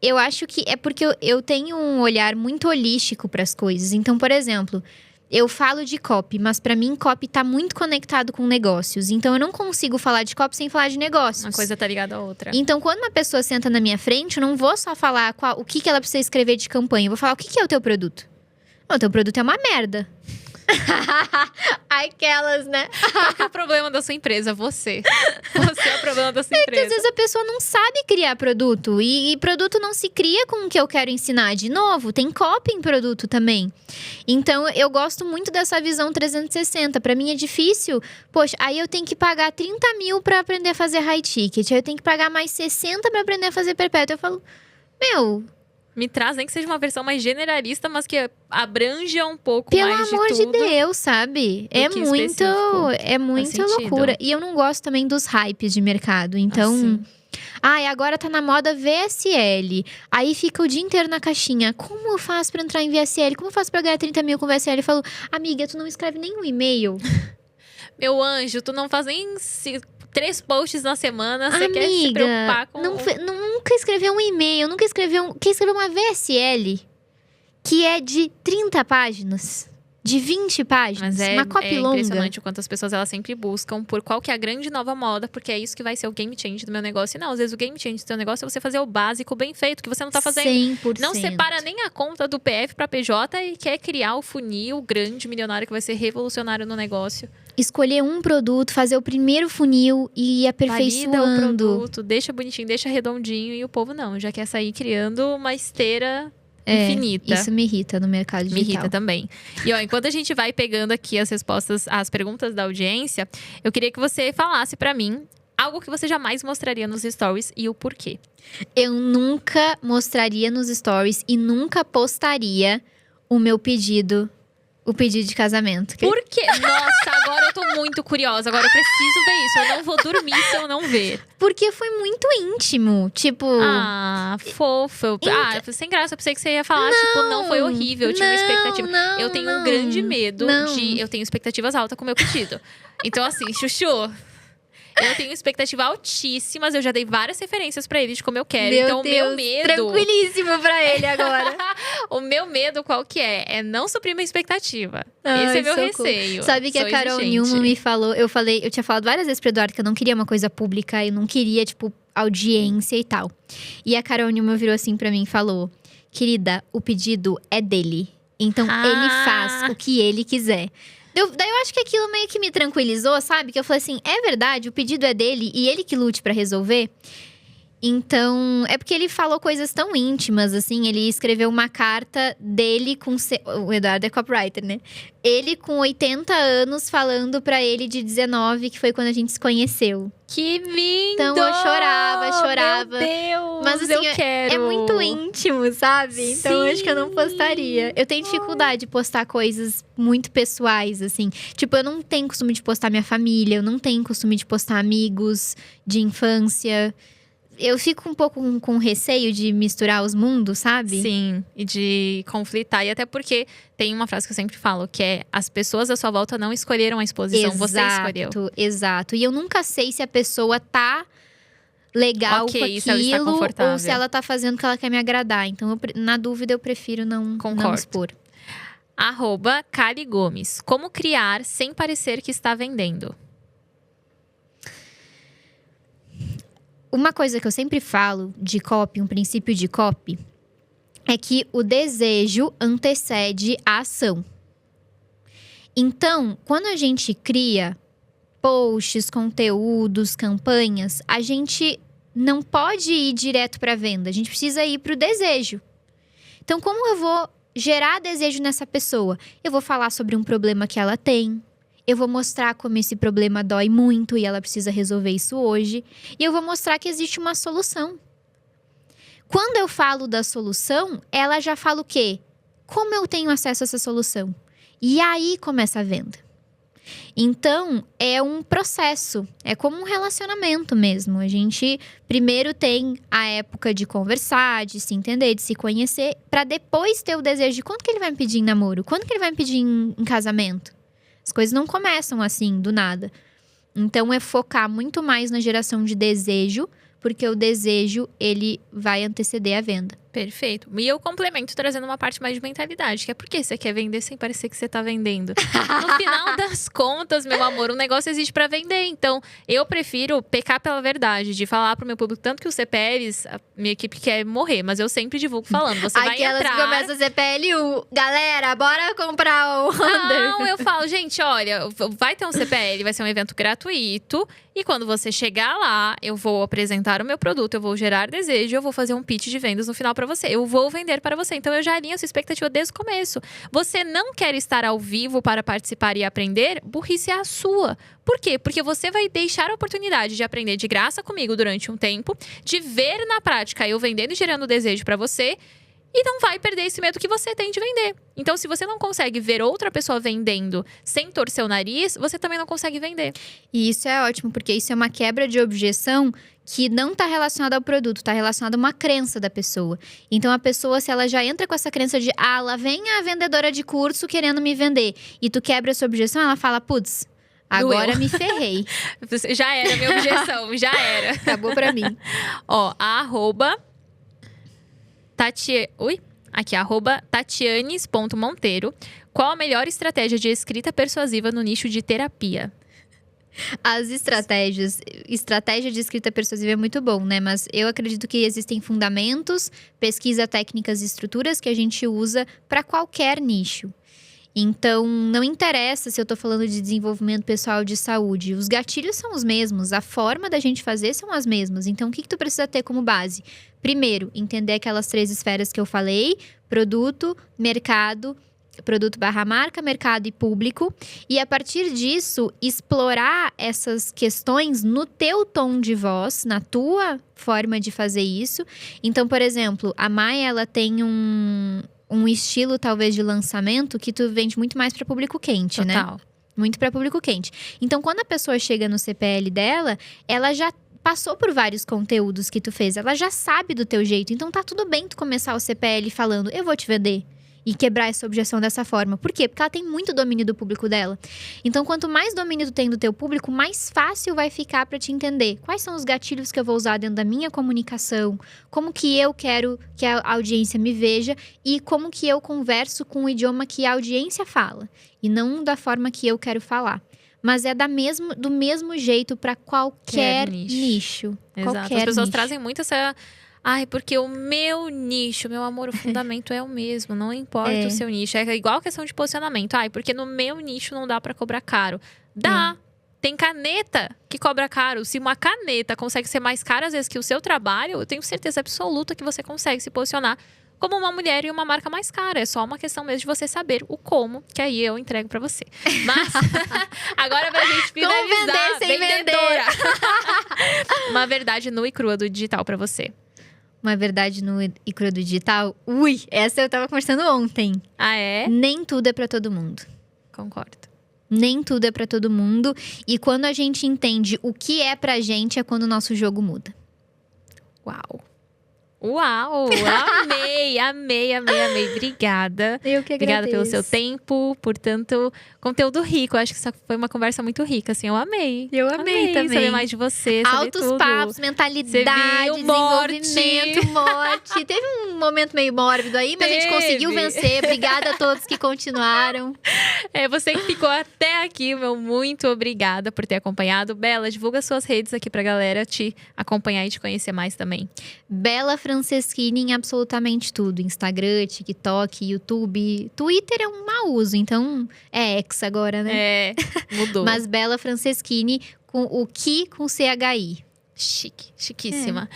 Eu acho que é porque eu tenho um olhar muito holístico pras coisas. Então, por exemplo, eu falo de copy, mas pra mim copy tá muito conectado com negócios. Então eu não consigo falar de copy sem falar de negócios. Uma coisa tá ligada à outra. Então, quando uma pessoa senta na minha frente, eu não vou só falar o que ela precisa escrever de campanha. Eu vou falar o que é o teu produto. Não, o teu produto é uma merda. Aquelas, né? Qual que é o problema da sua empresa? Você. Você é o problema da sua Porque empresa. às vezes a pessoa não sabe criar produto. E produto não se cria com o que eu quero ensinar. De novo, tem copy em produto também. Então, eu gosto muito dessa visão 360. Pra mim é difícil. Poxa, aí eu tenho que pagar 30 mil pra aprender a fazer high ticket. Aí eu tenho que pagar mais 60 pra aprender a fazer perpétuo. Eu falo, meu… Me traz, nem que seja uma versão mais generalista, mas que abranja um pouco Pelo mais de amor de tudo. Deus, sabe? É que muito, específico. é muita sentido. loucura. E eu não gosto também dos hypes de mercado. Então, Assim. e agora tá na moda VSL. Aí fica o dia inteiro na caixinha. Como eu faço pra entrar em VSL? Como eu faço pra ganhar 30 mil com VSL? Eu falo, amiga, tu não escreve nenhum e-mail. Meu anjo, tu não faz nem 3 posts na semana, você Amiga, quer se preocupar com… nunca escreveu um e-mail, nunca escreveu quer escrever uma VSL que é de 30 páginas, de 20 páginas, Mas é uma copy longa. impressionante o quanto as pessoas elas sempre buscam por qual que é a grande nova moda, porque é isso que vai ser o game change do meu negócio. E não, às vezes o game change do seu negócio é você fazer o básico bem feito, que você não tá fazendo. 100%. Não separa nem a conta do PF pra PJ e quer criar o funil grande, milionário, que vai ser revolucionário no negócio. Escolher um produto, fazer o primeiro funil e ir Valida o aperfeiçoando. produto, deixa bonitinho, deixa redondinho. E o povo não, já quer sair criando uma esteira infinita. Isso me irrita no mercado digital. Me irrita também. E enquanto a gente vai pegando aqui as respostas, as perguntas da audiência, eu queria que você falasse pra mim algo que você jamais mostraria nos stories e o porquê. Eu nunca mostraria nos stories e nunca postaria o meu pedido, o pedido de casamento. Por quê? Nossa, agora eu tô muito curiosa. Agora eu preciso ver isso. Eu não vou dormir se eu não ver. Porque foi muito íntimo. Tipo… Ah, fofo. Sem graça. Eu pensei que você ia falar, não foi horrível. Eu tinha uma expectativa. Eu tenho um grande medo de… Eu tenho expectativas altas com o meu pedido. Então, assim, Chuchu… Eu tenho expectativa altíssimas, eu já dei várias referências pra ele de como eu quero. Então, o meu medo… Tranquilíssimo pra ele agora. O meu medo qual que é? É não suprir minha expectativa. Esse é meu receio. Sabe que Sou a Carol exigente. Newman me falou… Eu tinha falado várias vezes pro Eduardo que eu não queria uma coisa pública. Eu não queria, tipo, audiência e tal. E a Carol Newman virou assim pra mim e falou… Querida, o pedido é dele. Então, ele faz o que ele quiser. Daí eu acho que aquilo meio que me tranquilizou, sabe? Que eu falei assim, é verdade, o pedido é dele e ele que lute pra resolver. Então, é porque ele falou coisas tão íntimas, assim. Ele escreveu uma carta dele com… O Eduardo é copywriter, né? Ele com 80 anos falando pra ele de 19, que foi quando a gente se conheceu. Que lindo! Então eu chorava. Meu Deus, Mas assim, eu quero. É muito íntimo, sabe? Então eu acho que eu não postaria. Eu tenho dificuldade de postar coisas muito pessoais, assim. Tipo, eu não tenho costume de postar minha família. Eu não tenho costume de postar amigos de infância. Eu fico um pouco com receio de misturar os mundos, sabe? Sim, e de conflitar. E até porque tem uma frase que eu sempre falo, que é… As pessoas à sua volta não escolheram a exposição, você escolheu. Exato. E eu nunca sei se a pessoa tá legal Ok, com se ela está aquilo confortável. ou se ela tá fazendo o que ela quer me agradar. Então, na dúvida, eu prefiro não Concordo. expor. @Kali Gomes. Como criar sem parecer que está vendendo? Uma coisa que eu sempre falo de copy, um princípio de copy, é que o desejo antecede a ação. Então, quando a gente cria posts, conteúdos, campanhas, a gente não pode ir direto para a venda. A gente precisa ir para o desejo. Então, como eu vou gerar desejo nessa pessoa? Eu vou falar sobre um problema que ela tem. Eu vou mostrar como esse problema dói muito e ela precisa resolver isso hoje. E eu vou mostrar que existe uma solução. Quando eu falo da solução, ela já fala o quê? Como eu tenho acesso a essa solução? E aí começa a venda. Então, é um processo, é como um relacionamento mesmo. A gente primeiro tem a época de conversar, de se entender, de se conhecer, para depois ter o desejo de quanto que ele vai me pedir em namoro, quanto que ele vai me pedir em casamento. As coisas não começam assim, do nada. Então, é focar muito mais na geração de desejo, porque o desejo, ele vai anteceder a venda. Perfeito. E eu complemento trazendo uma parte mais de mentalidade, que é porque você quer vender sem parecer que você tá vendendo. No final das contas, meu amor, um negócio existe pra vender. Então, eu prefiro pecar pela verdade, de falar pro meu público, tanto que os CPLs, a minha equipe quer morrer, mas eu sempre divulgo falando, você vai Aquelas entrar... que começam a CPL1. Galera, bora comprar o Under. Não, eu falo, gente, olha, vai ter um CPL, vai ser um evento gratuito. E quando você chegar lá, eu vou apresentar o meu produto, eu vou gerar desejo, eu vou fazer um pitch de vendas no final pra você. Eu vou vender para você. Então, eu já alinho a sua expectativa desde o começo. Você não quer estar ao vivo para participar e aprender? Burrice é a sua. Por quê? Porque você vai deixar a oportunidade de aprender de graça comigo durante um tempo, de ver na prática eu vendendo e gerando desejo para você, e não vai perder esse medo que você tem de vender. Então, se você não consegue ver outra pessoa vendendo sem torcer o nariz, você também não consegue vender. E isso é ótimo, porque isso é uma quebra de objeção que não está relacionada ao produto, está relacionada a uma crença da pessoa. Então, a pessoa, se ela já entra com essa crença de lá vem a vendedora de curso querendo me vender, e tu quebra essa objeção, ela fala, putz, agora Doeu. me ferrei. Já era minha objeção, já era. Acabou pra mim. Ó, @Tatianes.monteiro. Qual a melhor estratégia de escrita persuasiva no nicho de terapia? As estratégia de escrita persuasiva é muito bom, né? Mas eu acredito que existem fundamentos, pesquisa, técnicas e estruturas que a gente usa para qualquer nicho. Então, não interessa se eu tô falando de desenvolvimento pessoal de saúde. Os gatilhos são os mesmos, a forma da gente fazer são as mesmas. Então, o que tu precisa ter como base? Primeiro, entender aquelas 3 esferas que eu falei: produto, mercado, produto/marca, mercado e público. E a partir disso, explorar essas questões no teu tom de voz, na tua forma de fazer isso. Então, por exemplo, a Maia, ela tem um estilo, talvez, de lançamento que tu vende muito mais para público quente, Total. né? Muito para público quente. Então, quando a pessoa chega no CPL dela, ela já passou por vários conteúdos que tu fez. Ela já sabe do teu jeito. Então, tá tudo bem tu começar o CPL falando, eu vou te vender. E quebrar essa objeção dessa forma. Por quê? Porque ela tem muito domínio do público dela. Então, quanto mais domínio tu tem do teu público, mais fácil vai ficar para te entender. Quais são os gatilhos que eu vou usar dentro da minha comunicação? Como que eu quero que a audiência me veja? E como que eu converso com o idioma que a audiência fala? E não da forma que eu quero falar. Mas é do mesmo jeito para qualquer nicho. Exato. Qualquer As pessoas nicho. trazem muito essa... Ai, porque o meu nicho, meu amor, o fundamento é o mesmo. Não importa o seu nicho. É igual a questão de posicionamento. Ai, porque no meu nicho não dá pra cobrar caro. Dá. Tem caneta que cobra caro. Se uma caneta consegue ser mais cara, às vezes, que o seu trabalho, eu tenho certeza absoluta que você consegue se posicionar como uma mulher e uma marca mais cara. É só uma questão mesmo de você saber o como, que aí eu entrego pra você. Mas, agora pra gente finalizar. Como vender sem vendedora. Uma verdade nua e crua do digital pra você. Uma verdade nua e crua do digital? Ui, essa eu tava conversando ontem. Ah, é? Nem tudo é pra todo mundo. Concordo. Nem tudo é pra todo mundo. E quando a gente entende o que é pra gente, é quando o nosso jogo muda. Uau. Uau! Amei, amei, amei, amei. Obrigada. Eu que agradeço. Obrigada pelo seu tempo, por tanto conteúdo rico. Eu acho que essa foi uma conversa muito rica, assim. Eu amei. Eu amei também. Saber mais de você, saber Altos tudo. papos, mentalidade, Você viu morte. desenvolvimento, morte. Teve um momento meio mórbido aí, mas a gente conseguiu vencer. Obrigada a todos que continuaram. Você que ficou até aqui, meu muito obrigada por ter acompanhado. Bela, divulga suas redes aqui pra galera te acompanhar e te conhecer mais também. Bela Franceschini em absolutamente tudo. Instagram, TikTok, YouTube. Twitter é um mau uso, então é ex agora, né? Mudou. Mas Bela Franceschini com o Ki com CHI. Chique, chiquíssima.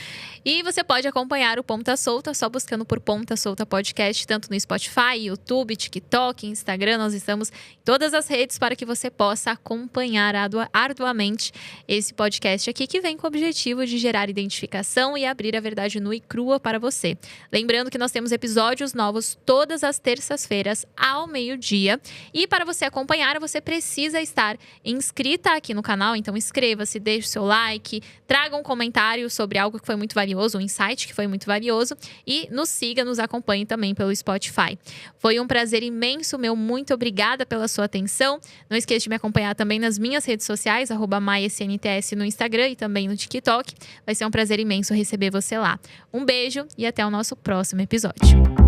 E você pode acompanhar o Ponta Solta só buscando por Ponta Solta Podcast, tanto no Spotify, YouTube, TikTok, Instagram. Nós estamos em todas as redes para que você possa acompanhar arduamente esse podcast aqui, que vem com o objetivo de gerar identificação e abrir a verdade nua e crua para você. Lembrando que nós temos episódios novos todas as terças-feiras ao meio-dia. E para você acompanhar, você precisa estar inscrita aqui no canal. Então inscreva-se, deixe o seu like, traga um comentário sobre algo que foi muito valioso, um insight que foi muito valioso, e nos siga, nos acompanhe também pelo Spotify. Foi um prazer imenso, meu muito obrigada pela sua atenção. Não esqueça de me acompanhar também nas minhas redes sociais, @maiacnts no Instagram e também no TikTok. Vai ser um prazer imenso receber você lá. Um beijo e até o nosso próximo episódio.